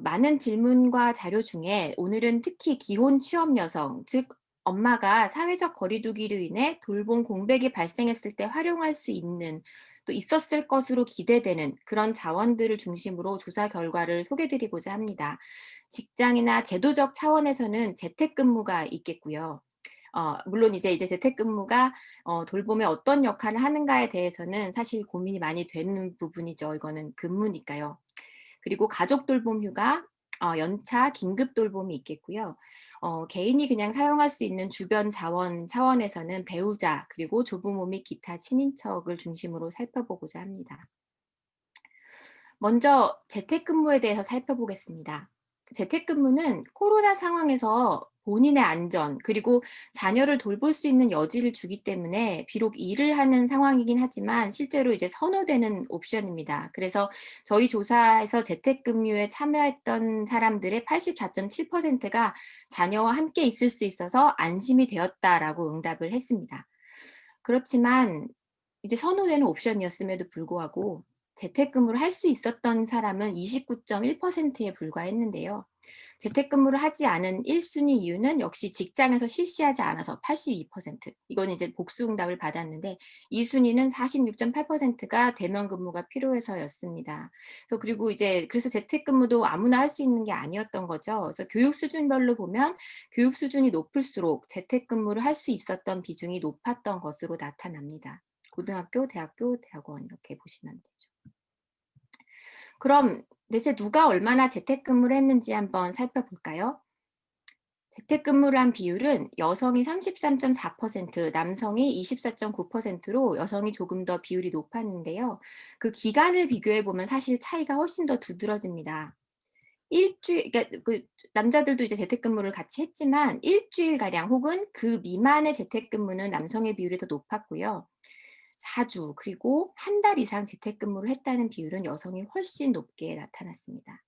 많은 질문과 자료 중에 오늘은 특히 기혼 취업 여성, 즉 엄마가 사회적 거리두기로 인해 돌봄 공백이 발생했을 때 활용할 수 있는 또 있었을 것으로 기대되는 그런 자원들을 중심으로 조사 결과를 소개드리고자 합니다. 직장이나 제도적 차원에서는 재택근무가 있겠고요. 물론 이제 재택근무가 돌봄에 어떤 역할을 하는가에 대해서는 사실 고민이 많이 되는 부분이죠. 이거는 근무니까요. 그리고 가족 돌봄 휴가, 연차, 긴급 돌봄이 있겠고요. 개인이 그냥 사용할 수 있는 주변 자원 차원에서는 배우자, 그리고 조부모 및 기타 친인척을 중심으로 살펴보고자 합니다. 먼저 재택근무에 대해서 살펴보겠습니다. 재택근무는 코로나 상황에서 본인의 안전 그리고 자녀를 돌볼 수 있는 여지를 주기 때문에 비록 일을 하는 상황이긴 하지만 실제로 이제 선호되는 옵션입니다. 그래서 저희 조사에서 재택근무에 참여했던 사람들의 84.7%가 자녀와 함께 있을 수 있어서 안심이 되었다라고 응답을 했습니다. 그렇지만 이제 선호되는 옵션이었음에도 불구하고 재택근무를 할 수 있었던 사람은 29.1%에 불과했는데요. 재택근무를 하지 않은 1순위 이유는 역시 직장에서 실시하지 않아서 82%. 이건 이제 복수응답을 받았는데 2순위는 46.8%가 대면 근무가 필요해서였습니다. 그리고 이제 그래서 재택근무도 아무나 할 수 있는 게 아니었던 거죠. 그래서 교육 수준별로 보면 교육 수준이 높을수록 재택근무를 할 수 있었던 비중이 높았던 것으로 나타납니다. 고등학교, 대학교, 대학원 이렇게 보시면 되죠. 그럼 대체 누가 얼마나 재택근무를 했는지 한번 살펴볼까요? 재택근무를 한 비율은 여성이 33.4%, 남성이 24.9%로 여성이 조금 더 비율이 높았는데요. 그 기간을 비교해 보면 사실 차이가 훨씬 더 두드러집니다. 그러니까 그 남자들도 이제 재택근무를 같이 했지만 일주일가량 혹은 그 미만의 재택근무는 남성의 비율이 더 높았고요. 4주 그리고 한 달 이상 재택근무를 했다는 비율은 여성이 훨씬 높게 나타났습니다.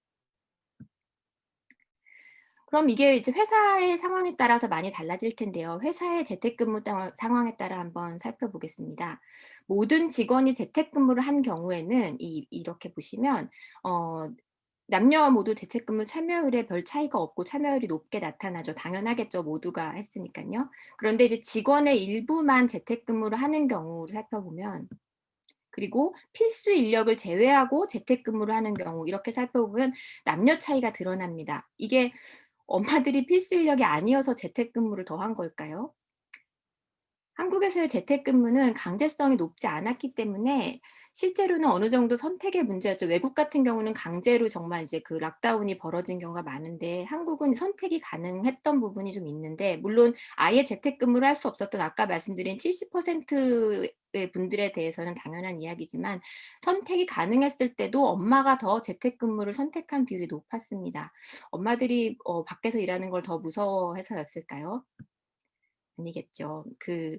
그럼 이게 이제 회사의 상황에 따라서 많이 달라질 텐데요. 회사의 재택근무 상황에 따라 한번 살펴보겠습니다. 모든 직원이 재택근무를 한 경우에는 이렇게 보시면 남녀 모두 재택근무 참여율에 별 차이가 없고 참여율이 높게 나타나죠. 당연하겠죠. 모두가 했으니까요. 그런데 이제 직원의 일부만 재택근무를 하는 경우를 살펴보면 그리고 필수 인력을 제외하고 재택근무를 하는 경우 이렇게 살펴보면 남녀 차이가 드러납니다. 이게 엄마들이 필수 인력이 아니어서 재택근무를 더 한 걸까요? 한국에서의 재택근무는 강제성이 높지 않았기 때문에 실제로는 어느 정도 선택의 문제였죠. 외국 같은 경우는 강제로 정말 이제 그 락다운이 벌어진 경우가 많은데 한국은 선택이 가능했던 부분이 좀 있는데 물론 아예 재택근무를 할 수 없었던 아까 말씀드린 70%의 분들에 대해서는 당연한 이야기지만 선택이 가능했을 때도 엄마가 더 재택근무를 선택한 비율이 높았습니다. 엄마들이 밖에서 일하는 걸 더 무서워해서였을까요? 아니겠죠. 그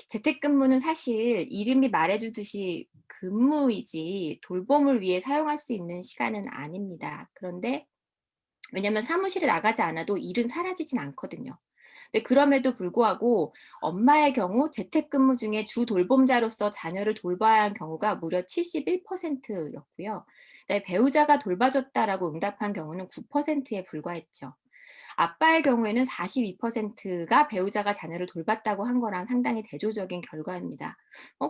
재택근무는 사실 이름이 말해주듯이 근무이지 돌봄을 위해 사용할 수 있는 시간은 아닙니다. 그런데 왜냐하면 사무실에 나가지 않아도 일은 사라지진 않거든요. 근데 그럼에도 불구하고 엄마의 경우 재택근무 중에 주 돌봄자로서 자녀를 돌봐야 한 경우가 무려 71%였고요. 배우자가 돌봐줬다라고 응답한 경우는 9%에 불과했죠. 아빠의 경우에는 42%가 배우자가 자녀를 돌봤다고 한 거랑 상당히 대조적인 결과입니다.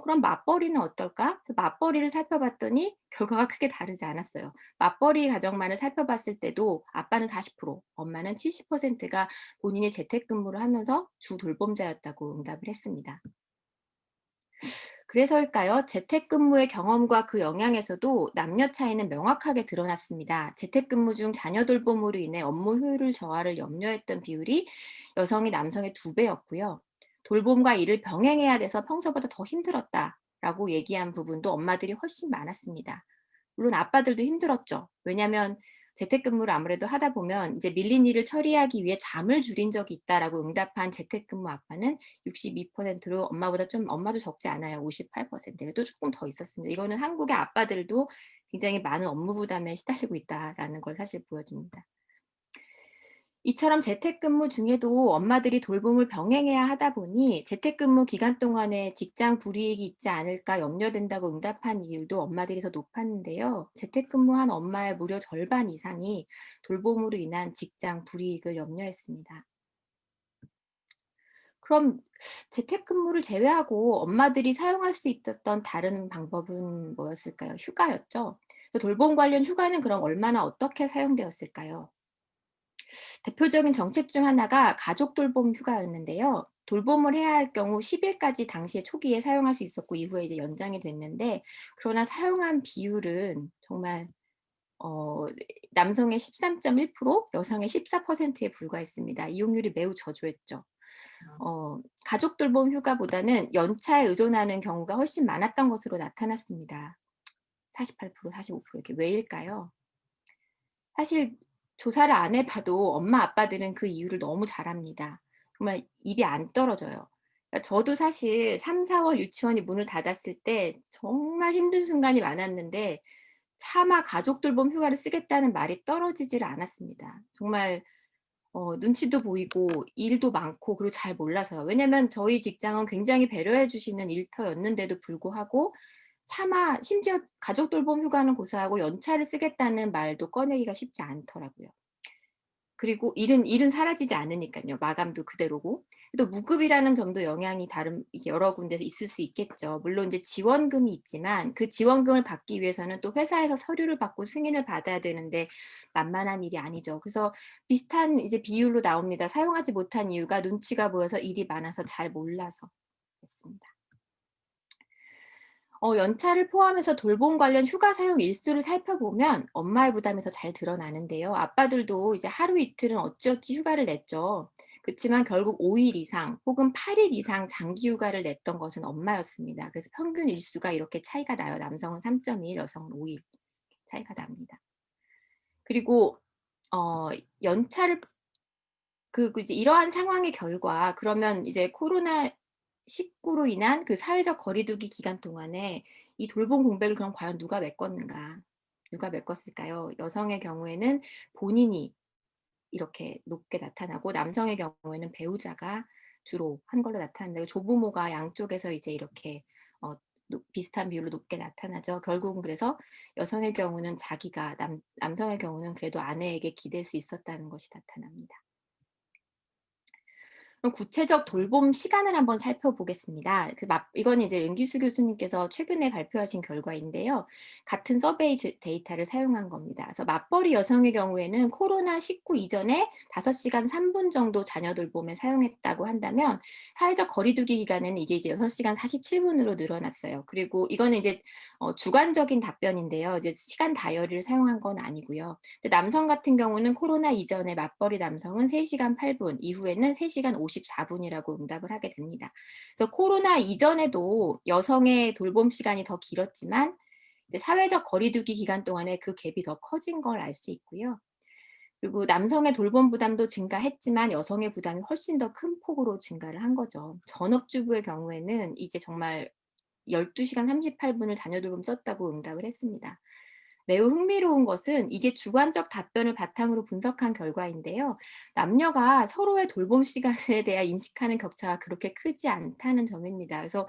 그럼 맞벌이는 어떨까? 맞벌이를 살펴봤더니 결과가 크게 다르지 않았어요. 맞벌이 가정만을 살펴봤을 때도 아빠는 40%, 엄마는 70%가 본인이 재택근무를 하면서 주 돌봄자였다고 응답을 했습니다. 그래서일까요? 재택근무의 경험과 그 영향에서도 남녀 차이는 명확하게 드러났습니다. 재택근무 중 자녀 돌봄으로 인해 업무 효율 저하를 염려했던 비율이 여성이 남성의 2배였고요. 돌봄과 일을 병행해야 돼서 평소보다 더 힘들었다라고 얘기한 부분도 엄마들이 훨씬 많았습니다. 물론 아빠들도 힘들었죠. 왜냐하면 재택근무를 아무래도 하다 보면 이제 밀린 일을 처리하기 위해 잠을 줄인 적이 있다라고 응답한 재택근무 아빠는 62%로 엄마도 적지 않아요. 58%도 조금 더 있었습니다. 이거는 한국의 아빠들도 굉장히 많은 업무 부담에 시달리고 있다라는 걸 사실 보여줍니다. 이처럼 재택근무 중에도 엄마들이 돌봄을 병행해야 하다 보니 재택근무 기간 동안에 직장 불이익이 있지 않을까 염려된다고 응답한 이율도 엄마들이 더 높았는데요. 재택근무한 엄마의 무려 절반 이상이 돌봄으로 인한 직장 불이익을 염려했습니다. 그럼 재택근무를 제외하고 엄마들이 사용할 수 있었던 다른 방법은 뭐였을까요? 휴가였죠. 돌봄 관련 휴가는 그럼 얼마나 어떻게 사용되었을까요? 대표적인 정책 중 하나가 가족 돌봄 휴가였는데요. 돌봄을 해야 할 경우 10일까지 당시에 초기에 사용할 수 있었고 이후에 이제 연장이 됐는데 그러나 사용한 비율은 정말 남성의 13.1%, 여성의 14%에 불과했습니다. 이용률이 매우 저조했죠. 가족 돌봄 휴가보다는 연차에 의존하는 경우가 훨씬 많았던 것으로 나타났습니다. 48%, 45% 이렇게 왜일까요? 사실 조사를 안 해봐도 엄마 아빠들은 그 이유를 너무 잘 압니다. 정말 입이 안 떨어져요. 그러니까 저도 사실 3, 4월 유치원이 문을 닫았을 때 정말 힘든 순간이 많았는데 차마 가족 돌봄 휴가를 쓰겠다는 말이 떨어지질 않았습니다. 정말 눈치도 보이고 일도 많고 그리고 잘 몰라서요. 왜냐면 저희 직장은 굉장히 배려해 주시는 일터였는데도 불구하고 차마 심지어 가족 돌봄 휴가는 고사하고 연차를 쓰겠다는 말도 꺼내기가 쉽지 않더라고요. 그리고 일은 사라지지 않으니까요. 마감도 그대로고. 또 무급이라는 점도 영향이 다른 여러 군데서 있을 수 있겠죠. 물론 이제 지원금이 있지만 그 지원금을 받기 위해서는 또 회사에서 서류를 받고 승인을 받아야 되는데 만만한 일이 아니죠. 그래서 비슷한 이제 비율로 나옵니다. 사용하지 못한 이유가 눈치가 보여서 일이 많아서 잘 몰라서 그렇습니다. 연차를 포함해서 돌봄 관련 휴가 사용 일수를 살펴보면 엄마의 부담이 더 잘 드러나는데요. 아빠들도 이제 하루 이틀은 어찌어찌 휴가를 냈죠. 그렇지만 결국 5일 이상 혹은 8일 이상 장기 휴가를 냈던 것은 엄마였습니다. 그래서 평균 일수가 이렇게 차이가 나요. 남성은 3.1, 여성은 5일 차이가 납니다. 그리고 연차를 이제 이러한 상황의 결과 그러면 이제 코로나 19로 인한 그 사회적 거리두기 기간 동안에 이 돌봄 공백을 그럼 과연 누가 메꿨는가? 누가 메꿨을까요? 여성의 경우에는 본인이 이렇게 높게 나타나고 남성의 경우에는 배우자가 주로 한 걸로 나타납니다. 조부모가 양쪽에서 이제 이렇게 비슷한 비율로 높게 나타나죠. 결국은 그래서 여성의 경우는 자기가 남성의 경우는 그래도 아내에게 기댈 수 있었다는 것이 나타납니다. 그럼 구체적 돌봄 시간을 한번 살펴보겠습니다. 이건 이제 은기수 교수님께서 최근에 발표하신 결과인데요. 같은 서베이 데이터를 사용한 겁니다. 그래서 맞벌이 여성의 경우에는 코로나19 이전에 5시간 3분 정도 자녀 돌봄에 사용했다고 한다면 사회적 거리두기 기간에는 이게 이제 6시간 47분으로 늘어났어요. 그리고 이거는 이제 주관적인 답변인데요. 이제 시간 다이어리를 사용한 건 아니고요. 근데 남성 같은 경우는 코로나 이전에 맞벌이 남성은 3시간 8분, 이후에는 3시간 54분이라고 응답을 하게 됩니다. 그래서 코로나 이전에도 여성의 돌봄 시간이 더 길었지만 이제 사회적 거리두기 기간 동안에 그 갭이 더 커진 걸 알 수 있고요. 그리고 남성의 돌봄 부담도 증가했지만 여성의 부담이 훨씬 더 큰 폭으로 증가를 한 거죠. 전업주부의 경우에는 이제 정말 12시간 38분을 자녀 돌봄 썼다고 응답을 했습니다. 매우 흥미로운 것은 이게 주관적 답변을 바탕으로 분석한 결과인데요. 남녀가 서로의 돌봄 시간에 대해 인식하는 격차가 그렇게 크지 않다는 점입니다. 그래서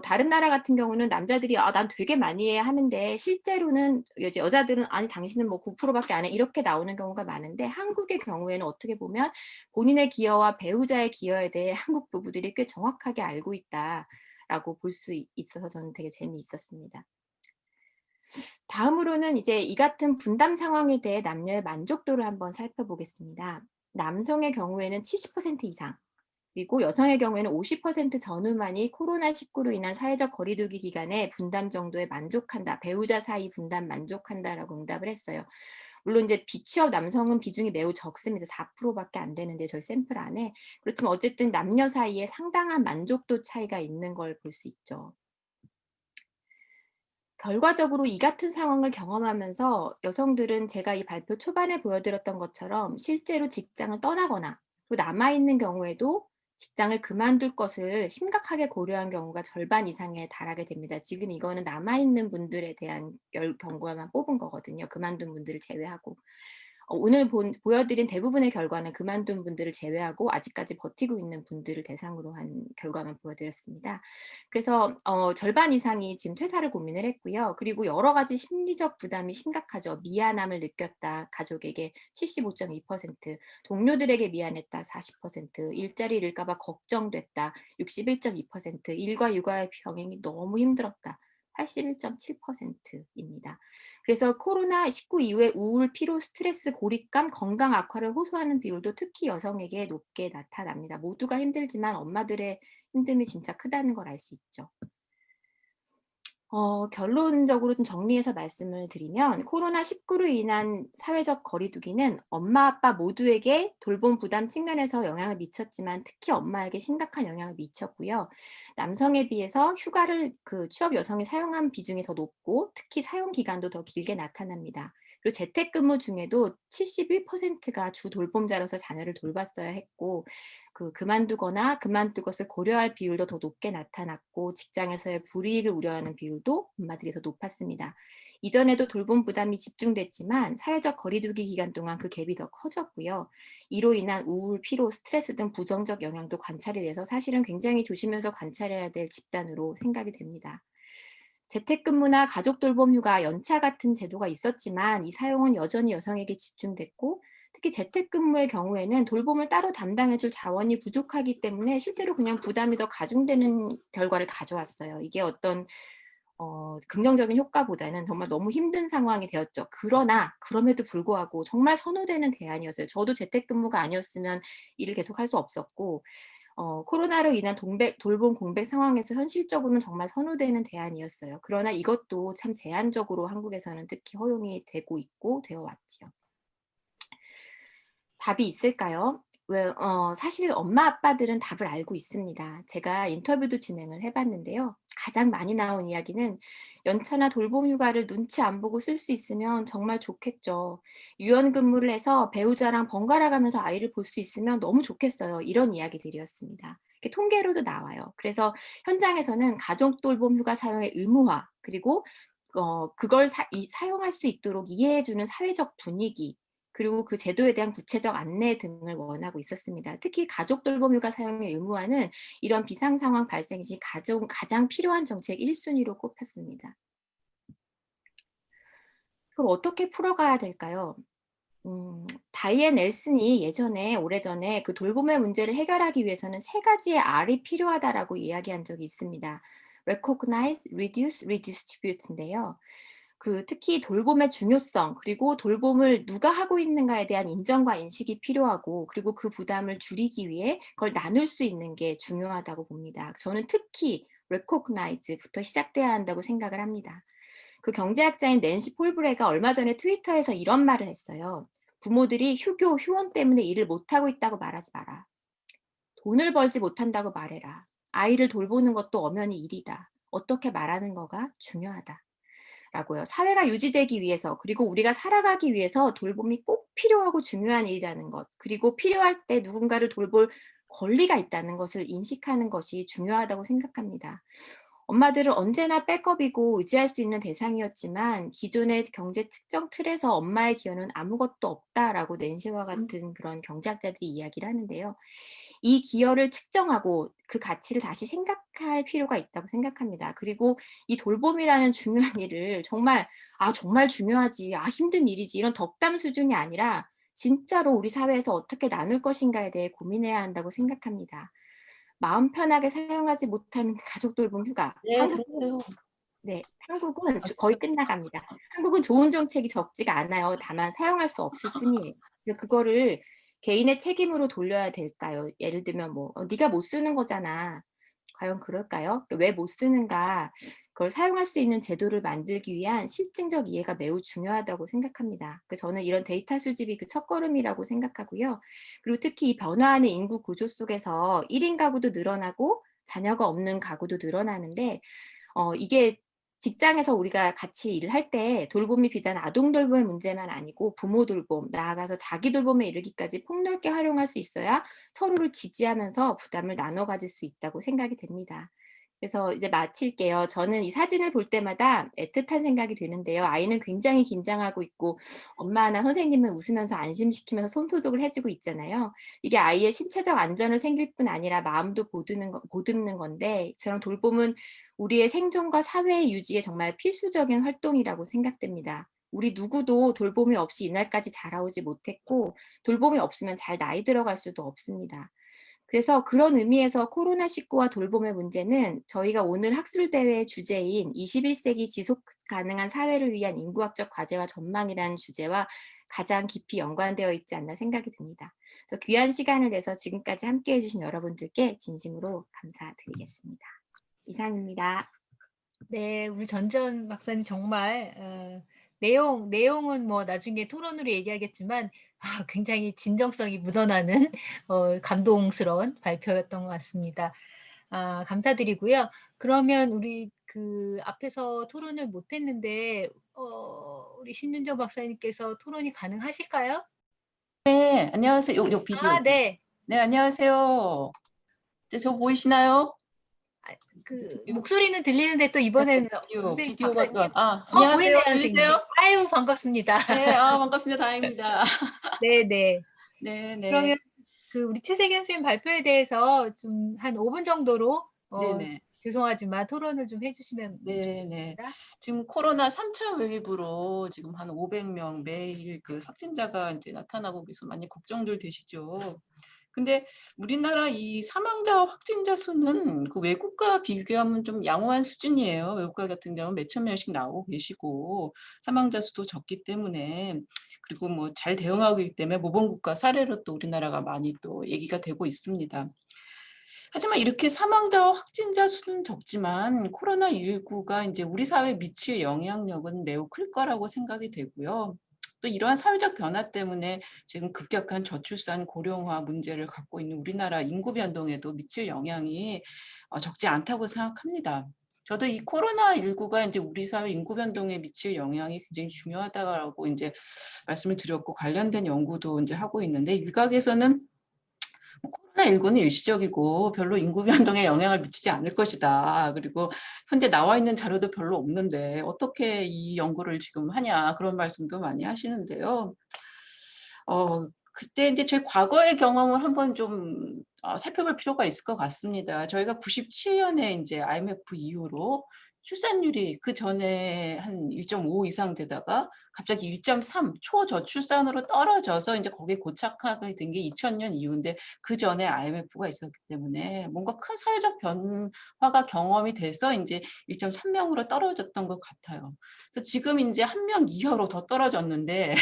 다른 나라 같은 경우는 남자들이 난 되게 많이 해 하는데 실제로는 이제 여자들은 아니 당신은 뭐 9%밖에 안 해 이렇게 나오는 경우가 많은데 한국의 경우에는 어떻게 보면 본인의 기여와 배우자의 기여에 대해 한국 부부들이 꽤 정확하게 알고 있다라고 볼 수 있어서 저는 되게 재미있었습니다. 다음으로는 이제 이 같은 분담 상황에 대해 남녀의 만족도를 한번 살펴보겠습니다. 남성의 경우에는 70% 이상, 그리고 여성의 경우에는 50% 전후만이 코로나19로 인한 사회적 거리두기 기간에 분담 정도에 만족한다, 배우자 사이 분담 만족한다라고 응답을 했어요. 물론 이제 비취업 남성은 비중이 매우 적습니다. 4%밖에 안 되는데 저희 샘플 안에. 그렇지만 어쨌든 남녀 사이에 상당한 만족도 차이가 있는 걸 볼 수 있죠. 결과적으로 이 같은 상황을 경험하면서 여성들은 제가 이 발표 초반에 보여드렸던 것처럼 실제로 직장을 떠나거나 또 남아있는 경우에도 직장을 그만둘 것을 심각하게 고려한 경우가 절반 이상에 달하게 됩니다. 지금 이거는 남아있는 분들에 대한 경우만 뽑은 거거든요. 그만둔 분들을 제외하고. 오늘 보여드린 대부분의 결과는 그만둔 분들을 제외하고 아직까지 버티고 있는 분들을 대상으로 한 결과만 보여드렸습니다. 그래서 절반 이상이 지금 퇴사를 고민을 했고요. 그리고 여러 가지 심리적 부담이 심각하죠. 미안함을 느꼈다. 가족에게 75.2%, 동료들에게 미안했다. 40%, 일자리를 잃을까 봐 걱정됐다. 61.2%, 일과 육아의 병행이 너무 힘들었다. 81.7%입니다. 그래서 코로나19 이후에 우울, 피로, 스트레스, 고립감, 건강 악화를 호소하는 비율도 특히 여성에게 높게 나타납니다. 모두가 힘들지만 엄마들의 힘듦이 진짜 크다는 걸 알 수 있죠. 결론적으로 좀 정리해서 말씀을 드리면 코로나19로 인한 사회적 거리두기는 엄마, 아빠 모두에게 돌봄 부담 측면에서 영향을 미쳤지만 특히 엄마에게 심각한 영향을 미쳤고요. 남성에 비해서 휴가를 취업 여성이 사용한 비중이 더 높고 특히 사용 기간도 더 길게 나타납니다. 그리고 재택근무 중에도 71%가 주 돌봄자로서 자녀를 돌봤어야 했고 그만두거나 그만둘 것을 고려할 비율도 더 높게 나타났고 직장에서의 불이익을 우려하는 비율도 엄마들이 더 높았습니다. 이전에도 돌봄 부담이 집중됐지만 사회적 거리두기 기간 동안 그 갭이 더 커졌고요. 이로 인한 우울, 피로, 스트레스 등 부정적 영향도 관찰이 돼서 사실은 굉장히 조심해서 관찰해야 될 집단으로 생각이 됩니다. 재택근무나 가족 돌봄 휴가, 연차 같은 제도가 있었지만 이 사용은 여전히 여성에게 집중됐고 특히 재택근무의 경우에는 돌봄을 따로 담당해줄 자원이 부족하기 때문에 실제로 그냥 부담이 더 가중되는 결과를 가져왔어요. 이게 어떤 긍정적인 효과보다는 정말 너무 힘든 상황이 되었죠. 그러나 그럼에도 불구하고 정말 선호되는 대안이었어요. 저도 재택근무가 아니었으면 일을 계속할 수 없었고 코로나로 인한 돌봄 공백 상황에서 현실적으로는 정말 선호되는 대안이었어요. 그러나 이것도 참 제한적으로 한국에서는 특히 허용이 되고 있고 되어 왔지요. 답이 있을까요? 사실 엄마 아빠들은 답을 알고 있습니다. 제가 인터뷰도 진행을 해봤는데요. 가장 많이 나온 이야기는 연차나 돌봄 휴가를 눈치 안 보고 쓸 수 있으면 정말 좋겠죠. 유연 근무를 해서 배우자랑 번갈아 가면서 아이를 볼 수 있으면 너무 좋겠어요. 이런 이야기들이었습니다. 이게 통계로도 나와요. 그래서 현장에서는 가족 돌봄 휴가 사용의 의무화, 그리고 그걸 사용할 수 있도록 이해해주는 사회적 분위기, 그리고 그 제도에 대한 구체적 안내 등을 원하고 있었습니다. 특히 가족 돌봄 휴가 사용의 의무화는 이런 비상 상황 발생 시 가장 필요한 정책 1순위로 꼽혔습니다. 그럼 어떻게 풀어가야 될까요? 다이앤 넬슨이 오래전에 그 돌봄의 문제를 해결하기 위해서는 3가지의 R이 필요하다라고 이야기한 적이 있습니다. Recognize, Reduce, Redistribute인데요. 특히 돌봄의 중요성, 그리고 돌봄을 누가 하고 있는가에 대한 인정과 인식이 필요하고, 그리고 그 부담을 줄이기 위해 그걸 나눌 수 있는 게 중요하다고 봅니다. 저는 특히 recognize부터 시작돼야 한다고 생각을 합니다. 그 경제학자인 낸시 폴브레가 얼마 전에 트위터에서 이런 말을 했어요. 부모들이 휴원 때문에 일을 못하고 있다고 말하지 마라. 돈을 벌지 못한다고 말해라. 아이를 돌보는 것도 엄연히 일이다. 어떻게 말하는 거가 중요하다. 라고요. 사회가 유지되기 위해서, 그리고 우리가 살아가기 위해서 돌봄이 꼭 필요하고 중요한 일이라는 것, 그리고 필요할 때 누군가를 돌볼 권리가 있다는 것을 인식하는 것이 중요하다고 생각합니다. 엄마들은 언제나 백업이고 의지할 수 있는 대상이었지만 기존의 경제 특정 틀에서 엄마의 기여는 아무것도 없다라고 낸시와 같은 그런 경제학자들이 이야기를 하는데요. 이 기여를 측정하고 그 가치를 다시 생각할 필요가 있다고 생각합니다. 그리고 이 돌봄이라는 중요한 일을 정말 중요하지, 힘든 일이지, 이런 덕담 수준이 아니라 진짜로 우리 사회에서 어떻게 나눌 것인가에 대해 고민해야 한다고 생각합니다. 마음 편하게 사용하지 못하는 가족 돌봄 휴가. 네, 들어요. 한국은 거의 끝나갑니다. 한국은 좋은 정책이 적지가 않아요. 다만 사용할 수 없을 뿐이에요. 그래서 그거를 개인의 책임으로 돌려야 될까요? 예를 들면 네가 못 쓰는 거잖아. 과연 그럴까요? 왜 못 쓰는가? 그걸 사용할 수 있는 제도를 만들기 위한 실증적 이해가 매우 중요하다고 생각합니다. 그래서 저는 이런 데이터 수집이 그 첫걸음이라고 생각하고요. 그리고 특히 이 변화하는 인구 구조 속에서 1인 가구도 늘어나고 자녀가 없는 가구도 늘어나는데 이게 직장에서 우리가 같이 일을 할 때 돌봄이 비단 아동 돌봄의 문제만 아니고 부모 돌봄, 나아가서 자기 돌봄에 이르기까지 폭넓게 활용할 수 있어야 서로를 지지하면서 부담을 나눠 가질 수 있다고 생각이 됩니다. 그래서 이제 마칠게요. 저는 이 사진을 볼 때마다 애틋한 생각이 드는데요. 아이는 굉장히 긴장하고 있고 엄마나 선생님은 웃으면서 안심시키면서 손소독을 해주고 있잖아요. 이게 아이의 신체적 안전을 생길 뿐 아니라 마음도 보듬는 건데 저런 돌봄은 우리의 생존과 사회의 유지에 정말 필수적인 활동이라고 생각됩니다. 우리 누구도 돌봄이 없이 이날까지 자라오지 못했고 돌봄이 없으면 잘 나이 들어갈 수도 없습니다. 그래서 그런 의미에서 코로나19와 돌봄의 문제는 저희가 오늘 학술대회의 주제인 21세기 지속 가능한 사회를 위한 인구학적 과제와 전망이라는 주제와 가장 깊이 연관되어 있지 않나 생각이 듭니다. 그래서 귀한 시간을 내서 지금까지 함께해 주신 여러분들께 진심으로 감사드리겠습니다. 이상입니다. 네, 우리 전전 박사님 정말 내용은 나중에 토론으로 얘기하겠지만 굉장히 진정성이 묻어나는 감동스러운 발표였던 것 같습니다. 감사드리고요. 그러면 우리 그 앞에서 토론을 못했는데 우리 신윤정 박사님께서 토론이 가능하실까요? 네, 안녕하세요. 요 비디오. 네. 네, 안녕하세요. 저 보이시나요? 그 목소리는 들리는데 또 이번에는 선생님 비디오가 또 보이네요, 안녕하세요. 선생님. 들리세요? 아유, 반갑습니다. 네, 반갑습니다. 다행입니다. 네. 네. 그러면 그 우리 최세경 선생님 발표에 대해서 좀 한 5분 정도로 네네. 죄송하지만 토론을 좀 해주시면 네, 좋겠습니다. 지금 코로나 3차 웨이브로 지금 한 500명 매일 그 확진자가 이제 나타나고 계서 많이 걱정들 되시죠. 근데 우리나라 이 사망자 확진자 수는 그 외국과 비교하면 좀 양호한 수준이에요. 외국과 같은 경우는 몇천 명씩 나오고 계시고 사망자 수도 적기 때문에, 그리고 뭐 잘 대응하고 있기 때문에 모범국가 사례로 또 우리나라가 많이 또 얘기가 되고 있습니다. 하지만 이렇게 사망자와 확진자 수는 적지만 코로나19가 이제 우리 사회에 미칠 영향력은 매우 클 거라고 생각이 되고요. 또 이러한 사회적 변화 때문에 지금 급격한 저출산 고령화 문제를 갖고 있는 우리나라 인구 변동에도 미칠 영향이 적지 않다고 생각합니다. 저도 이 코로나19가 이제 우리 사회 인구 변동에 미칠 영향이 굉장히 중요하다고 이제 말씀을 드렸고, 관련된 연구도 이제 하고 있는데, 일각에서는 코로나19는 일시적이고 별로 인구 변동에 영향을 미치지 않을 것이다. 그리고 현재 나와 있는 자료도 별로 없는데 어떻게 이 연구를 지금 하냐, 그런 말씀도 많이 하시는데요. 그때 이제 제 과거의 경험을 한번 좀 살펴볼 필요가 있을 것 같습니다. 저희가 97년에 이제 IMF 이후로 출산율이 그 전에 한 1.5 이상 되다가 갑자기 1.3 초저출산으로 떨어져서 이제 거기에 고착하게 된 게 2000년 이후인데, 그 전에 IMF가 있었기 때문에 뭔가 큰 사회적 변화가 경험이 돼서 이제 1.3명으로 떨어졌던 것 같아요. 그래서 지금 이제 1명 이하로 더 떨어졌는데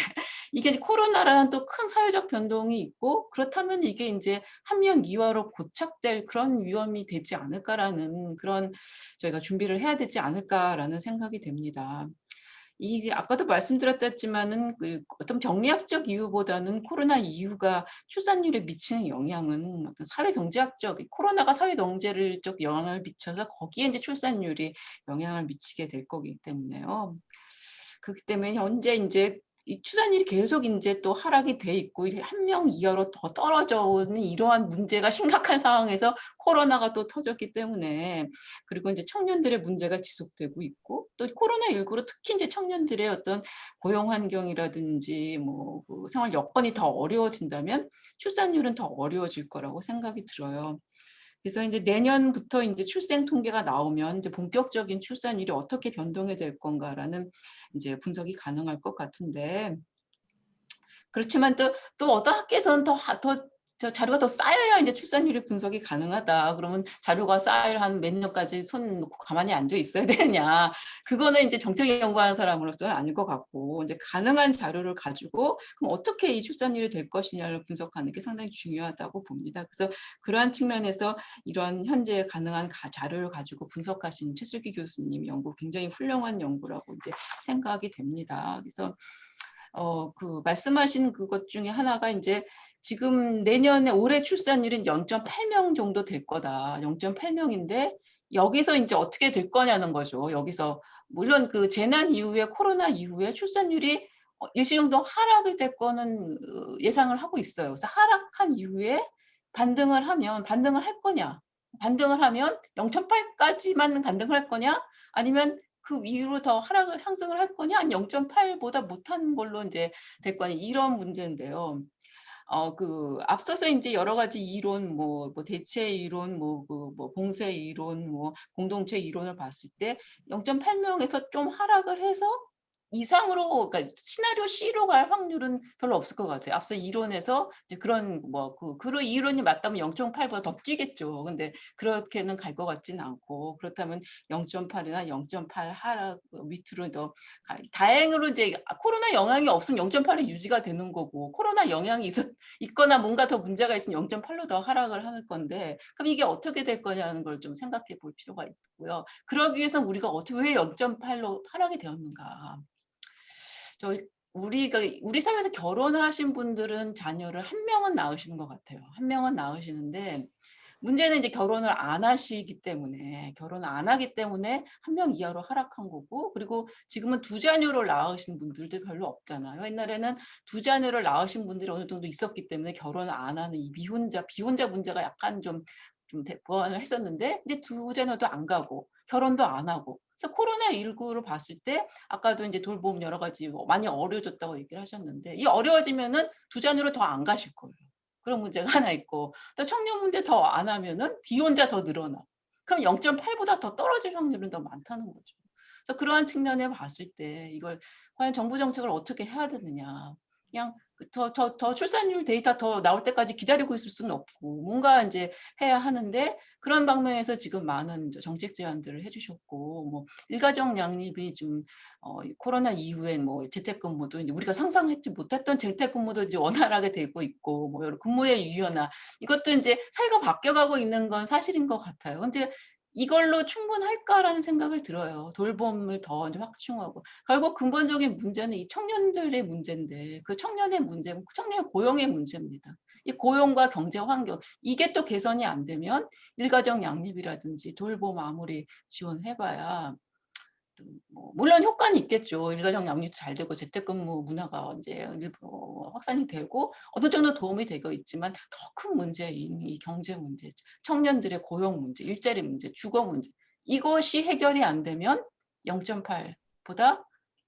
이게 코로나라는 또 큰 사회적 변동이 있고, 그렇다면 이게 이제 1명 이하로 고착될 그런 위험이 되지 않을까라는, 그런 저희가 준비를 해야 되지 않을까라는 생각이 됩니다. 이게 아까도 말씀드렸지만은 그 어떤 병리학적 이유보다는 코로나 이유가 출산율에 미치는 영향은 어떤 사회 경제학적, 코로나가 사회 경제적 영향을 미쳐서 거기에 이제 출산율이 영향을 미치게 될 거기 때문에요. 그렇기 때문에 현재 이제 이 출산율이 계속 이제 또 하락이 돼 있고 1명 이하로 더 떨어져 오는 이러한 문제가 심각한 상황에서 코로나가 또 터졌기 때문에, 그리고 이제 청년들의 문제가 지속되고 있고, 또 코로나19로 특히 이제 청년들의 어떤 고용 환경이라든지 그 생활 여건이 더 어려워진다면 출산율은 더 어려워질 거라고 생각이 들어요. 그래서 이제 내년부터 이제 출생 통계가 나오면 이제 본격적인 출산율이 어떻게 변동이 될 건가라는 이제 분석이 가능할 것 같은데, 그렇지만 또 어떤 학계에서는 저 자료가 더 쌓여야 이제 출산율의 분석이 가능하다. 그러면 자료가 쌓일 한 몇 년까지 손 놓고 가만히 앉아 있어야 되느냐. 그거는 이제 정책 연구하는 사람으로서는 아닐 것 같고, 이제 가능한 자료를 가지고 그럼 어떻게 이 출산율이 될 것이냐를 분석하는 게 상당히 중요하다고 봅니다. 그래서 그러한 측면에서 이런 현재 가능한 자료를 가지고 분석하신 최슬기 교수님 연구 굉장히 훌륭한 연구라고 이제 생각이 됩니다. 그래서 그 말씀하신 그것 중에 하나가 이제 지금 내년에 올해 출산율은 0.8명 정도 될 거다. 0.8명인데 여기서 이제 어떻게 될 거냐는 거죠. 여기서 물론 그 재난 이후에 코로나 이후에 출산율이 일시 정도 하락을 될 거는 예상을 하고 있어요. 그래서 하락한 이후에 반등을 할 거냐? 반등을 하면 0.8까지만 반등을 할 거냐? 아니면 그 위로 더 상승을 할 거냐? 아니면 0.8보다 못한 걸로 이제 될 거냐? 이런 문제인데요. 그 앞서서 이제 여러 가지 이론, 뭐 대체 이론, 봉쇄 이론, 공동체 이론을 봤을 때 0.8명에서 좀 하락을 해서 이상으로, 그러니까 시나리오 C로 갈 확률은 별로 없을 것 같아요. 앞서 이론에서 이제 그런 그 이론이 맞다면 0.8보다 더 뛰겠죠. 근데 그렇게는 갈 것 같지는 않고, 그렇다면 0.8이나 0.8 하락 밑으로 더 다행으로 이제 코로나 영향이 없으면 0.8이 유지가 되는 거고, 코로나 영향이 있거나 뭔가 더 문제가 있으면 0.8로 더 하락을 하는 건데, 그럼 이게 어떻게 될 거냐는 걸 좀 생각해 볼 필요가 있고요. 그러기 위해서 우리가 왜 0.8로 하락이 되었는가? 우리 사회에서 결혼을 하신 분들은 자녀를 1명은 낳으시는 것 같아요. 1명은 낳으시는데, 문제는 이제 결혼을 안 하기 때문에 1명 이하로 하락한 거고, 그리고 지금은 2자녀를 낳으신 분들도 별로 없잖아요. 옛날에는 2자녀를 낳으신 분들이 어느 정도 있었기 때문에 결혼을 안 하는 이 비혼자 문제가 약간 좀 보완을 했었는데, 이제 2자녀도 안 가고 결혼도 안 하고, 그래서 코로나19를 봤을 때 아까도 이제 돌봄 여러 가지 많이 어려워졌다고 얘기를 하셨는데, 이 어려워지면은 2자녀로 더 안 가실 거예요. 그런 문제가 하나 있고, 또 청년 문제 더 안 하면은 비혼자 더 늘어나. 그럼 0.8보다 더 떨어질 확률은 더 많다는 거죠. 그래서 그러한 측면에 봤을 때 이걸 과연 정부 정책을 어떻게 해야 되느냐. 그냥 더 출산율 데이터 더 나올 때까지 기다리고 있을 수는 없고 뭔가 이제 해야 하는데 그런 방면에서 지금 많은 정책 제안들을 해주셨고 뭐 일가정 양립이 좀 코로나 이후엔 뭐 재택근무도 이제 우리가 상상하지 못했던 재택근무도 이제 원활하게 되고 있고 뭐 여러 근무의 유연화 이것도 이제 사회가 바뀌어가고 있는 건 사실인 것 같아요. 근데 이걸로 충분할까라는 생각을 들어요. 돌봄을 더 이제 확충하고 결국 근본적인 문제는 이 청년들의 문제인데 그 청년의 문제, 청년의 고용의 문제입니다. 이 고용과 경제 환경 이게 또 개선이 안 되면 일가정 양립이라든지 돌봄 아무리 지원해봐야 뭐 물론 효과는 있겠죠. 일가정 양립도 잘 되고 재택근무 문화가 이제 확산이 되고 어느 정도 도움이 되고 있지만 더 큰 문제인 이 경제 문제, 청년들의 고용 문제, 일자리 문제, 주거 문제 이것이 해결이 안 되면 0.8보다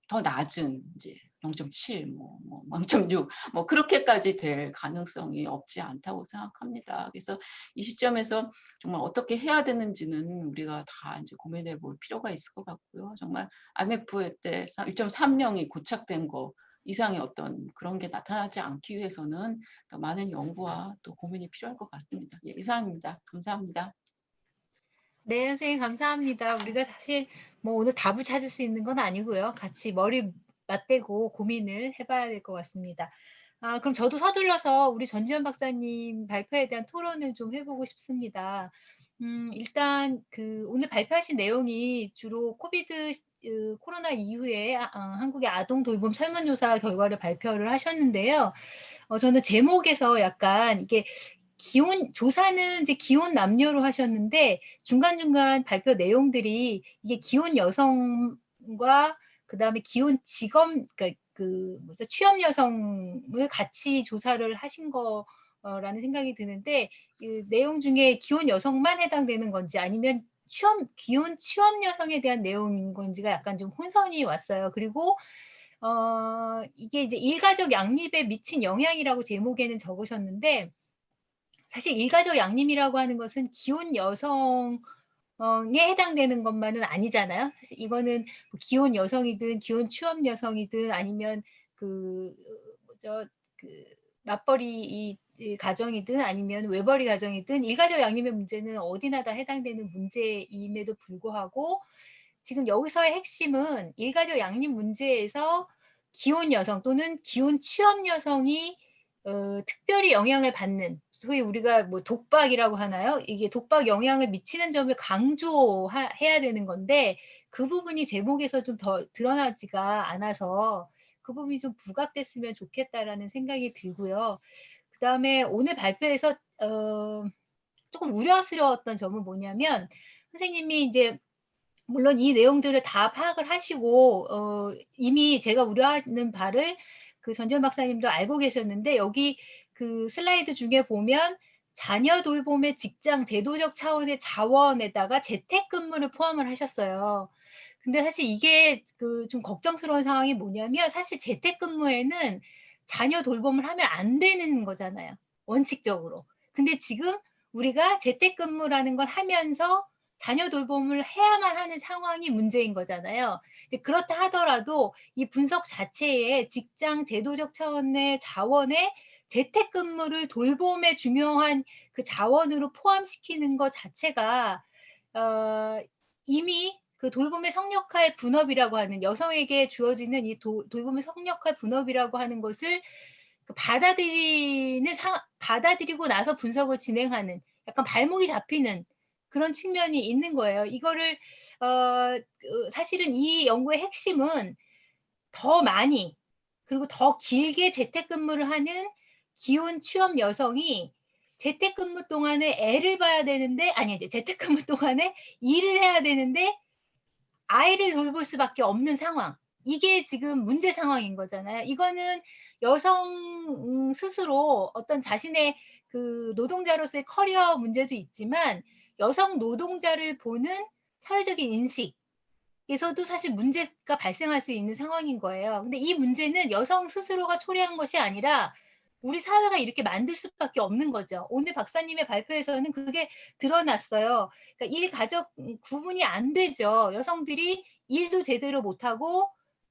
더 낮은 이제 0.7, 뭐 0.6, 뭐 그렇게까지 될 가능성이 없지 않다고 생각합니다. 그래서 이 시점에서 정말 어떻게 해야 되는지는 우리가 다 이제 고민해 볼 필요가 있을 것 같고요. 정말 IMF 때 1.3명이 고착된 거 이상의 어떤 그런 게 나타나지 않기 위해서는 더 많은 연구와 또 고민이 필요할 것 같습니다. 예, 이상입니다. 감사합니다. 네, 선생님 감사합니다. 우리가 사실 뭐 오늘 답을 찾을 수 있는 건 아니고요. 같이 머리 맞대고 고민을 해봐야 될 것 같습니다. 그럼 저도 서둘러서 우리 전지현 박사님 발표에 대한 토론을 좀 해보고 싶습니다. 일단 그 오늘 발표하신 내용이 주로 코로나 이후에 한국의 아동 돌봄 설문조사 결과를 발표를 하셨는데요. 저는 제목에서 약간 이게 조사는 이제 기혼 남녀로 하셨는데 중간중간 발표 내용들이 이게 기혼 여성과 그다음에 기혼 그러니까 취업 여성을 같이 조사를 하신 거라는 생각이 드는데 이 내용 중에 기혼 여성만 해당되는 건지 아니면 기혼 취업 여성에 대한 내용인 건지가 약간 좀 혼선이 왔어요. 그리고 이게 이제 일가족 양립에 미친 영향이라고 제목에는 적으셨는데 사실 일가족 양립이라고 하는 것은 기혼 여성에 해당되는 것만은 아니잖아요. 사실 이거는 뭐 기혼 여성이든 기혼 취업 여성이든 아니면 맞벌이 이 가정이든 아니면 외벌이 가정이든 일가족 양립의 문제는 어디나 다 해당되는 문제임에도 불구하고 지금 여기서의 핵심은 일가족 양립 문제에서 기혼 여성 또는 기혼 취업 여성이 특별히 영향을 받는 소위 우리가 뭐 독박이라고 하나요? 이게 독박 영향을 미치는 점을 강조해야 되는 건데 그 부분이 제목에서 좀 더 드러나지가 않아서 그 부분이 좀 부각됐으면 좋겠다라는 생각이 들고요. 그 다음에 오늘 발표에서 조금 우려스러웠던 점은 뭐냐면 선생님이 이제 물론 이 내용들을 다 파악을 하시고 이미 제가 우려하는 바를 그 전지현 박사님도 알고 계셨는데 여기 그 슬라이드 중에 보면 자녀 돌봄의 직장 제도적 차원의 자원에다가 재택근무를 포함을 하셨어요. 근데 사실 이게 그 좀 걱정스러운 상황이 뭐냐면 사실 재택근무에는 자녀 돌봄을 하면 안 되는 거잖아요. 원칙적으로. 근데 지금 우리가 재택근무라는 걸 하면서 자녀 돌봄을 해야만 하는 상황이 문제인 거잖아요. 그렇다 하더라도 이 분석 자체에 직장 제도적 차원의 자원에 재택근무를 돌봄에 중요한 그 자원으로 포함시키는 것 자체가 이미 그 돌봄의 성역할 분업이라고 하는 여성에게 주어지는 이 돌봄의 성역할 분업이라고 하는 것을 받아들이고 나서 분석을 진행하는 약간 발목이 잡히는 그런 측면이 있는 거예요. 이거를 사실은 이 연구의 핵심은 더 많이 그리고 더 길게 재택근무를 하는 기혼 취업 여성이 재택근무 동안에 애를 봐야 되는데 아니 이제 재택근무 동안에 일을 해야 되는데 아이를 돌볼 수밖에 없는 상황. 이게 지금 문제 상황인 거잖아요. 이거는 여성 스스로 어떤 자신의 그 노동자로서의 커리어 문제도 있지만 여성 노동자를 보는 사회적인 인식에서도 사실 문제가 발생할 수 있는 상황인 거예요. 근데 이 문제는 여성 스스로가 초래한 것이 아니라 우리 사회가 이렇게 만들 수밖에 없는 거죠. 오늘 박사님의 발표에서는 그게 드러났어요. 그러니까 일 가족 구분이 안 되죠. 여성들이 일도 제대로 못하고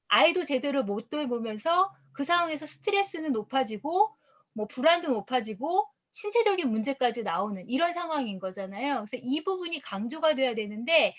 아이도 제대로 못 돌보면서 그 상황에서 스트레스는 높아지고 뭐 불안도 높아지고 신체적인 문제까지 나오는 이런 상황인 거잖아요. 그래서 이 부분이 강조가 돼야 되는데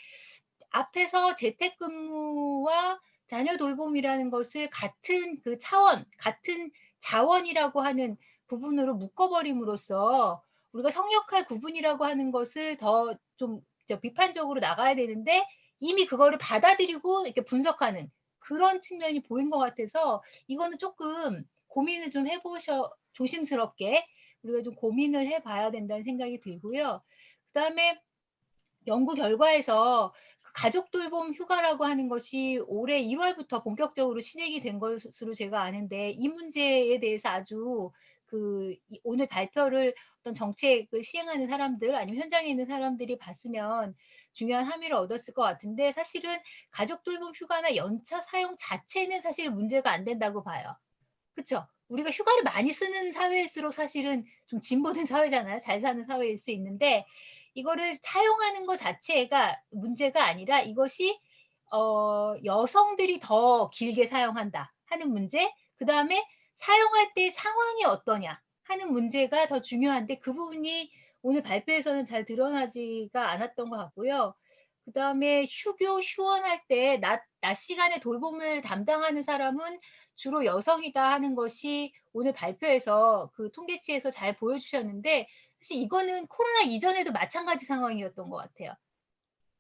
앞에서 재택근무와 자녀 돌봄이라는 것을 같은 그 차원, 같은 자원이라고 하는 부분으로 묶어버림으로써 우리가 성역할 구분이라고 하는 것을 더 좀 비판적으로 나가야 되는데 이미 그거를 받아들이고 이렇게 분석하는 그런 측면이 보인 것 같아서 이거는 조금 고민을 좀 해보셔 조심스럽게 우리가 좀 고민을 해봐야 된다는 생각이 들고요. 그다음에 연구 결과에서 가족 돌봄 휴가라고 하는 것이 올해 1월부터 본격적으로 시행이 된 것으로 제가 아는데 이 문제에 대해서 아주 오늘 발표를 어떤 정책을 시행하는 사람들 아니면 현장에 있는 사람들이 봤으면 중요한 함의를 얻었을 것 같은데 사실은 가족 돌봄 휴가나 연차 사용 자체는 사실 문제가 안 된다고 봐요. 그렇죠? 우리가 휴가를 많이 쓰는 사회일수록 사실은 좀 진보된 사회잖아요. 잘 사는 사회일 수 있는데 이거를 사용하는 것 자체가 문제가 아니라 이것이 여성들이 더 길게 사용한다 하는 문제, 그 다음에 사용할 때 상황이 어떠냐 하는 문제가 더 중요한데 그 부분이 오늘 발표에서는 잘 드러나지가 않았던 것 같고요. 그 다음에 휴원할 때 낮 시간에 돌봄을 담당하는 사람은 주로 여성이다 하는 것이 오늘 발표에서 그 통계치에서 잘 보여주셨는데 사실 이거는 코로나 이전에도 마찬가지 상황이었던 것 같아요.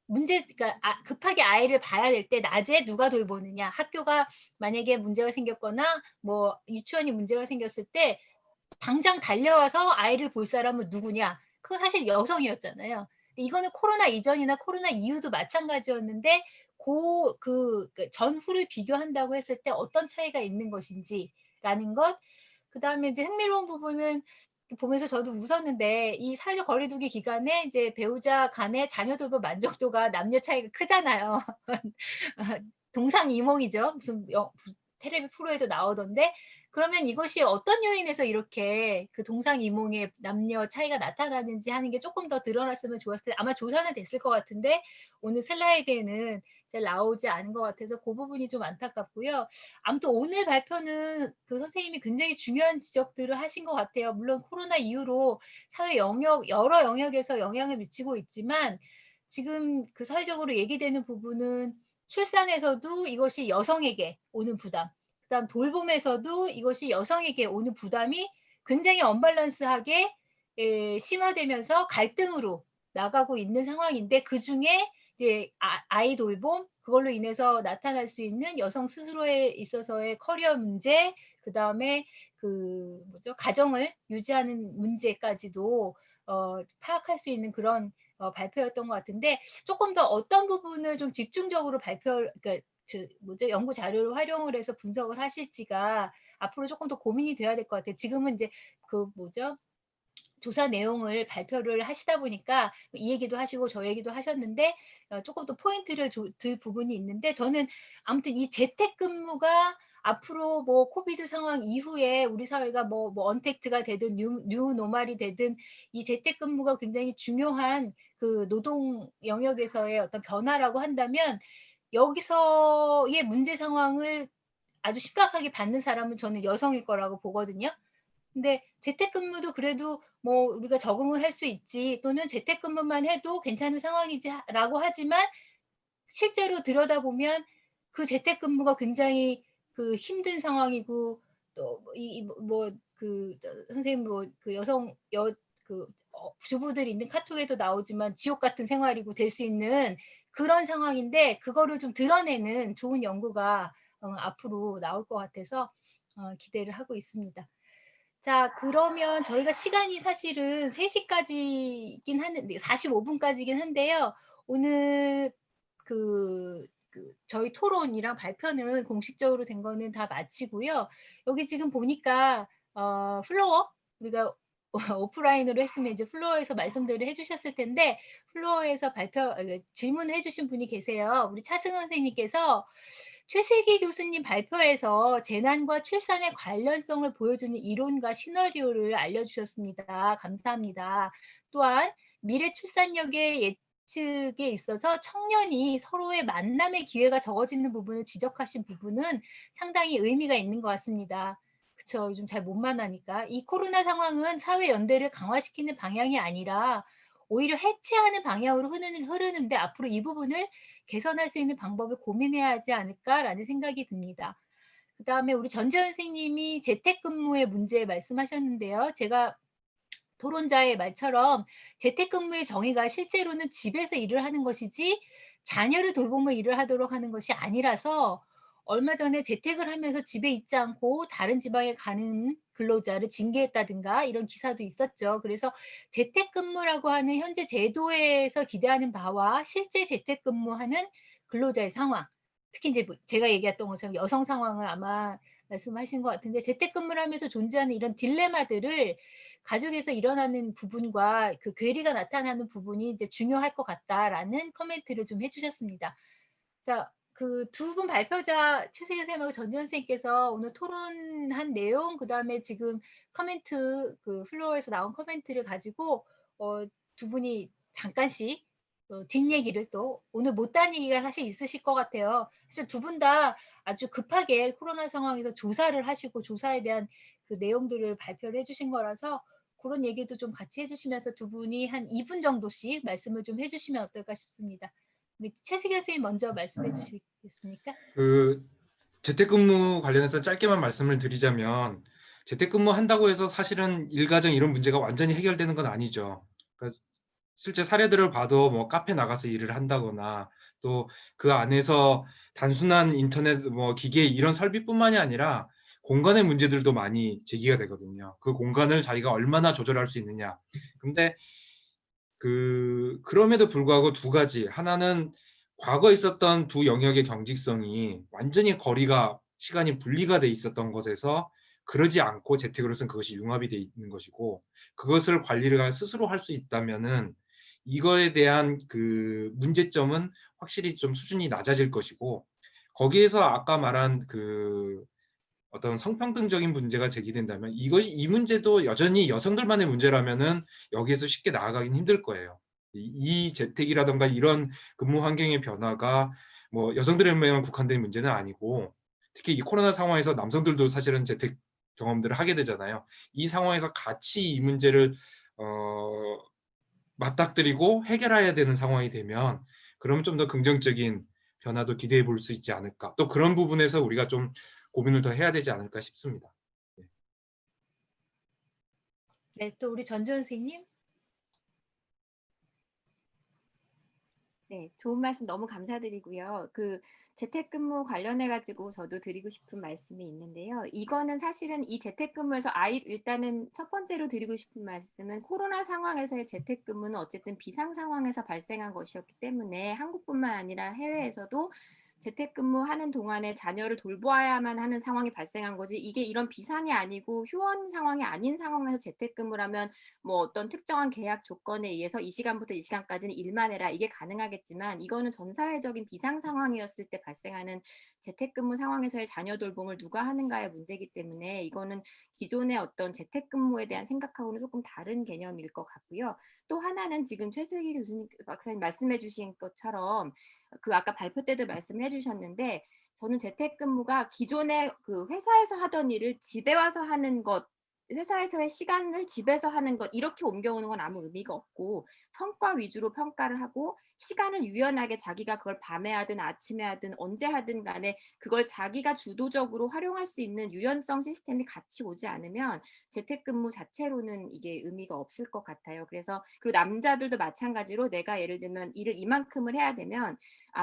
그러니까 급하게 아이를 봐야 될 때 낮에 누가 돌보느냐, 학교가 만약에 문제가 생겼거나 뭐 유치원이 문제가 생겼을 때 당장 달려와서 아이를 볼 사람은 누구냐? 그건 사실 여성이었잖아요. 이거는 코로나 이전이나 코로나 이후도 마찬가지였는데 전후를 비교한다고 했을 때 어떤 차이가 있는 것인지라는 것. 그다음에 이제 흥미로운 부분은 보면서 저도 웃었는데 이 사회적 거리두기 기간에 이제 배우자 간의 자녀 돌봄 만족도가 남녀 차이가 크잖아요. 동상이몽이죠. 무슨 텔레비 프로에도 나오던데 그러면 이것이 어떤 요인에서 이렇게 그 동상이몽의 남녀 차이가 나타나는지 하는 게 조금 더 드러났으면 좋았을 텐데 아마 조사는 됐을 것 같은데 오늘 슬라이드에는 잘 나오지 않은 것 같아서 그 부분이 좀 안타깝고요. 아무튼 오늘 발표는 그 선생님이 굉장히 중요한 지적들을 하신 것 같아요. 물론 코로나 이후로 사회 여러 영역에서 영향을 미치고 있지만 지금 그 사회적으로 얘기되는 부분은 출산에서도 이것이 여성에게 오는 부담, 그다음 돌봄에서도 이것이 여성에게 오는 부담이 굉장히 언밸런스하게 심화되면서 갈등으로 나가고 있는 상황인데 그 중에 이제 아이 돌봄 그걸로 인해서 나타날 수 있는 여성 스스로에 있어서의 커리어 문제, 그 다음에 가정을 유지하는 문제까지도 파악할 수 있는 그런 발표였던 것 같은데 조금 더 어떤 부분을 좀 집중적으로 그러니까 연구 자료를 활용을 해서 분석을 하실지가 앞으로 조금 더 고민이 돼야 될 것 같아요. 지금은 이제 조사 내용을 발표를 하시다 보니까 이 얘기도 하시고 저 얘기도 하셨는데 조금 더 포인트를 들 부분이 있는데 저는 아무튼 이 재택근무가 앞으로 뭐 코비드 상황 이후에 우리 사회가 뭐 언택트가 되든 뉴 노멀이 되든 이 재택근무가 굉장히 중요한 그 노동 영역에서의 어떤 변화라고 한다면 여기서의 문제 상황을 아주 심각하게 받는 사람은 저는 여성일 거라고 보거든요. 근데 재택근무도 그래도 뭐 우리가 적응을 할 수 있지 또는 재택근무만 해도 괜찮은 상황이지라고 하지만 실제로 들여다보면 그 재택근무가 굉장히 그 힘든 상황이고 또 선생님 주부들이 있는 카톡에도 나오지만 지옥 같은 생활이고 될 수 있는 그런 상황인데 그거를 좀 드러내는 좋은 연구가 앞으로 나올 것 같아서 기대를 하고 있습니다. 자, 그러면 저희가 시간이 사실은 3시까지긴 하는데 45분까지긴 한데요. 오늘 저희 토론이랑 발표는 공식적으로 된 거는 다 마치고요. 여기 지금 보니까 플로어 우리가 오프라인으로 했으면 이제 플로어에서 말씀들을 해주셨을 텐데 플로어에서 질문을 해주신 분이 계세요. 우리 차승원 선생님께서 최슬기 교수님 발표에서 재난과 출산의 관련성을 보여주는 이론과 시나리오를 알려주셨습니다. 감사합니다. 또한 미래 출산력의 예측에 있어서 청년이 서로의 만남의 기회가 적어지는 부분을 지적하신 부분은 상당히 의미가 있는 것 같습니다. 그쵸. 요즘 잘 못 만나니까. 이 코로나 상황은 사회 연대를 강화시키는 방향이 아니라 오히려 해체하는 방향으로 흐르는데 앞으로 이 부분을 개선할 수 있는 방법을 고민해야 하지 않을까라는 생각이 듭니다. 그다음에 우리 전재현 선생님이 재택근무의 문제 말씀하셨는데요. 제가 토론자의 말처럼 재택근무의 정의가 실제로는 집에서 일을 하는 것이지 자녀를 돌보며 일을 하도록 하는 것이 아니라서 얼마 전에 재택을 하면서 집에 있지 않고 다른 지방에 가는 근로자를 징계했다든가 이런 기사도 있었죠. 그래서 재택근무라고 하는 현재 제도에서 기대하는 바와 실제 재택근무하는 근로자의 상황, 특히 이제 제가 얘기했던 것처럼 여성 상황을 아마 말씀하신 것 같은데 재택근무를 하면서 존재하는 이런 딜레마들을 가족에서 일어나는 부분과 그 괴리가 나타나는 부분이 이제 중요할 것 같다라는 코멘트를 좀 해주셨습니다. 자, 그 두 분 발표자 최세경 선생님하고 전지현 선생님께서 오늘 토론한 내용, 그 다음에 지금 코멘트, 그 플로어에서 나온 코멘트를 가지고 두 분이 잠깐씩 뒷얘기를 또 오늘 못한 얘기가 사실 있으실 것 같아요. 사실 두 분 다 아주 급하게 코로나 상황에서 조사를 하시고 조사에 대한 그 내용들을 발표를 해주신 거라서 그런 얘기도 좀 같이 해주시면서 두 분이 한 2분 정도씩 말씀을 좀 해주시면 어떨까 싶습니다. 우리 최세경 선생님 먼저 말씀해 주시겠습니까? 그 재택근무 관련해서 짧게만 말씀을 드리자면 재택근무 한다고 해서 사실은 일가정 이런 문제가 완전히 해결되는 건 아니죠. 그러니까 실제 사례들을 봐도 뭐 카페 나가서 일을 한다거나 또 그 안에서 단순한 인터넷 뭐 기계 이런 설비뿐만이 아니라 공간의 문제들도 많이 제기가 되거든요. 그 공간을 자기가 얼마나 조절할 수 있느냐. 근데 그럼에도 불구하고 두 가지. 하나는 과거에 있었던 두 영역의 경직성이 완전히 거리가 시간이 분리가 돼 있었던 것에서 그러지 않고 재택으로서는 그것이 융합이 돼 있는 것이고 그것을 관리를 스스로 할 수 있다면은 이거에 대한 그 문제점은 확실히 좀 수준이 낮아질 것이고 거기에서 아까 말한 그 어떤 성평등적인 문제가 제기된다면 이 문제도 여전히 여성들만의 문제라면은 여기에서 쉽게 나아가긴 힘들 거예요. 이 재택이라던가 이런 근무 환경의 변화가 뭐 여성들에게만 국한된 문제는 아니고 특히 이 코로나 상황에서 남성들도 사실은 재택 경험들을 하게 되잖아요. 이 상황에서 같이 이 문제를 맞닥뜨리고 해결해야 되는 상황이 되면 그러면 좀 더 긍정적인 변화도 기대해 볼 수 있지 않을까. 또 그런 부분에서 우리가 좀 고민을 더 해야 되지 않을까 싶습니다. 네, 또 우리 전지현 선생님. 네, 좋은 말씀 너무 감사드리고요. 그 재택근무 관련해 가지고 저도 드리고 싶은 말씀이 있는데요. 이거는 사실은 이 재택근무에서 일단은 첫 번째로 드리고 싶은 말씀은 코로나 상황에서의 재택근무는 어쨌든 비상 상황에서 발생한 것이었기 때문에 한국뿐만 아니라 해외에서도 재택근무하는 동안에 자녀를 돌보아야만 하는 상황이 발생한 거지 이게 이런 비상이 아니고 휴원 상황이 아닌 상황에서 재택근무라면 뭐 어떤 특정한 계약 조건에 의해서 이 시간부터 이 시간까지는 일만 해라 이게 가능하겠지만 이거는 전 사회적인 비상 상황이었을 때 발생하는 재택근무 상황에서의 자녀 돌봄을 누가 하는가의 문제이기 때문에 이거는 기존의 어떤 재택근무에 대한 생각하고는 조금 다른 개념일 것 같고요. 또 하나는 지금 최슬기 교수님 박사님 말씀해 주신 것처럼 그 아까 발표 때도 말씀을 해주셨는데 저는 재택근무가 기존에 그 회사에서 하던 일을 집에 와서 하는 것 회사에서의 시간을 집에서 하는 것 이렇게 옮겨오는 건 아무 의미가 없고 성과 위주로 평가를 하고 시간을 유연하게 자기가 그걸 밤에 하든 아침에 하든 언제 하든 간에 그걸 자기가 주도적으로 활용할 수 있는 유연성 시스템이 같이 오지 않으면 재택근무 자체로는 이게 의미가 없을 것 같아요. 그래서 그리고 남자들도 마찬가지로 내가 예를 들면 일을 이만큼을 해야 되면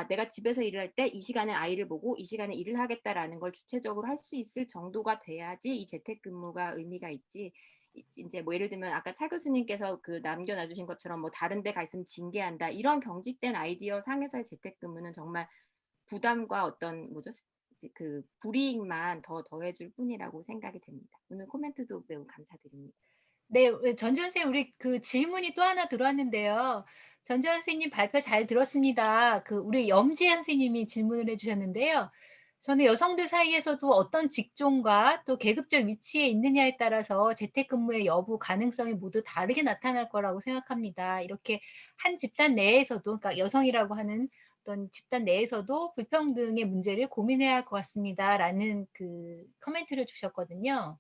내가 집에서 일을 할 때 이 시간에 아이를 보고 이 시간에 일을 하겠다라는 걸 주체적으로 할 수 있을 정도가 돼야지 이 재택근무가 의미가 있지. 이제 뭐 예를 들면 아까 차 교수님께서 그 남겨놔주신 것처럼 뭐 다른 데 가 있으면 징계한다 이런 경직된 아이디어 상에서의 재택근무는 정말 부담과 어떤 그 불이익만 더 더해줄 뿐이라고 생각이 됩니다. 오늘 코멘트도 매우 감사드립니다. 네, 전지현 선생님, 우리 그 질문이 또 하나 들어왔는데요. 전지현 선생님 발표 잘 들었습니다. 그 우리 염지현 선생님이 질문을 해주셨는데요. 저는 여성들 사이에서도 어떤 직종과 또 계급적 위치에 있느냐에 따라서 재택근무의 여부 가능성이 모두 다르게 나타날 거라고 생각합니다. 이렇게 한 집단 내에서도, 그러니까 여성이라고 하는 어떤 집단 내에서도 불평등의 문제를 고민해야 할 것 같습니다라는 그 코멘트를 주셨거든요.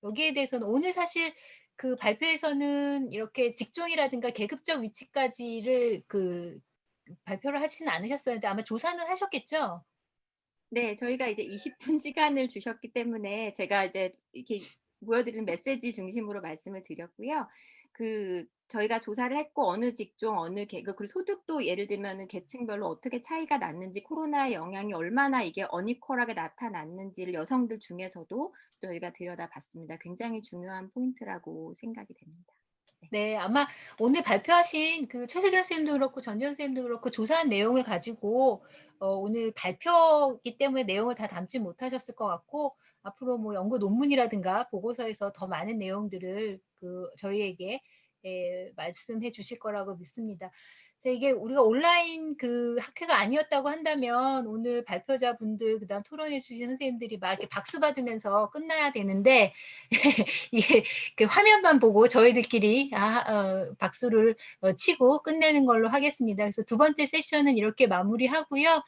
여기에 대해서는 오늘 사실 그 발표에서는 이렇게 직종이라든가 계급적 위치까지를 그 발표를 하지는 않으셨었는데 아마 조사는 하셨겠죠? 네, 저희가 이제 20분 시간을 주셨기 때문에 제가 이제 이렇게 보여드리는 메시지 중심으로 말씀을 드렸고요. 저희가 조사를 했고 어느 직종, 어느 계급, 그리고 소득도 예를 들면은 계층별로 어떻게 차이가 났는지, 코로나의 영향이 얼마나 이게 어니퀄하게 나타났는지를 여성들 중에서도 저희가 들여다봤습니다. 굉장히 중요한 포인트라고 생각이 됩니다. 네, 아마 오늘 발표하신 그 최세경 선생님도 그렇고 전지현 선생님도 그렇고 조사한 내용을 가지고 오늘 발표이기 때문에 내용을 다 담지 못하셨을 것 같고 앞으로 뭐 연구 논문이라든가 보고서에서 더 많은 내용들을 그 저희에게 말씀해 주실 거라고 믿습니다. 그래서 이게 우리가 온라인 그 학회가 아니었다고 한다면 오늘 발표자분들 그다음 토론해 주신 선생님들이 막 이렇게 박수 받으면서 끝나야 되는데 이게 그 화면만 보고 저희들끼리 박수를 치고 끝내는 걸로 하겠습니다. 그래서 두 번째 세션은 이렇게 마무리하고요.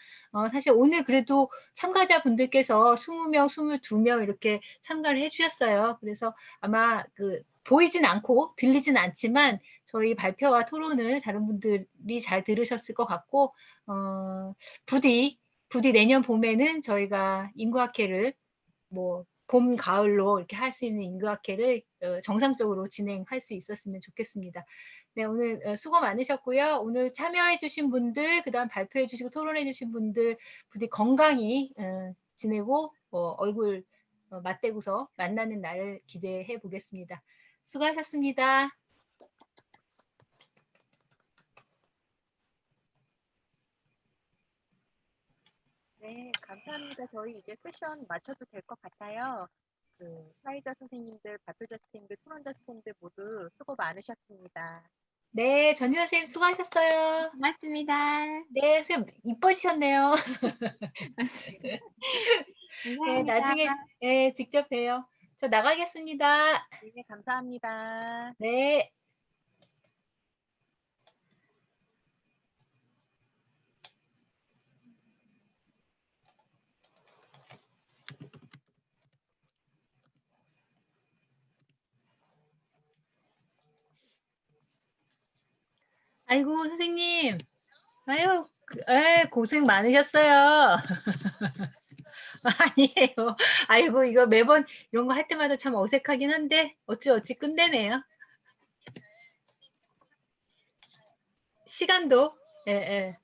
사실 오늘 그래도 참가자분들께서 20명, 22명 이렇게 참가를 해주셨어요. 그래서 아마 그 보이진 않고 들리진 않지만 저희 발표와 토론을 다른 분들이 잘 들으셨을 것 같고 부디 내년 봄에는 저희가 인구학회를 뭐 봄, 가을로 이렇게 할 수 있는 인구학회를 정상적으로 진행할 수 있었으면 좋겠습니다. 네, 오늘 수고 많으셨고요. 오늘 참여해 주신 분들, 그다음 발표해 주시고 토론해 주신 분들 부디 건강히 지내고 얼굴 맞대고서 만나는 날을 기대해 보겠습니다. 수고하셨습니다. 네, 감사합니다. 저희 이제 세션 마쳐도 될 것 같아요. 사회자 선생님들, 발표자 선생님들, 토론자 선생님들 모두 수고 많으셨습니다. 네, 전지현 선생님 수고하셨어요. 고맙습니다. 네, 선생님 이뻐지셨네요. 네, 감사합니다. 나중에 직접 봬요. 저 나가겠습니다. 네, 감사합니다. 네. 아이고, 선생님. 아유, 고생 많으셨어요. 아니에요. 아이고, 이거 매번 이런 거 할 때마다 참 어색하긴 한데, 어찌 끝내네요. 시간도, 예.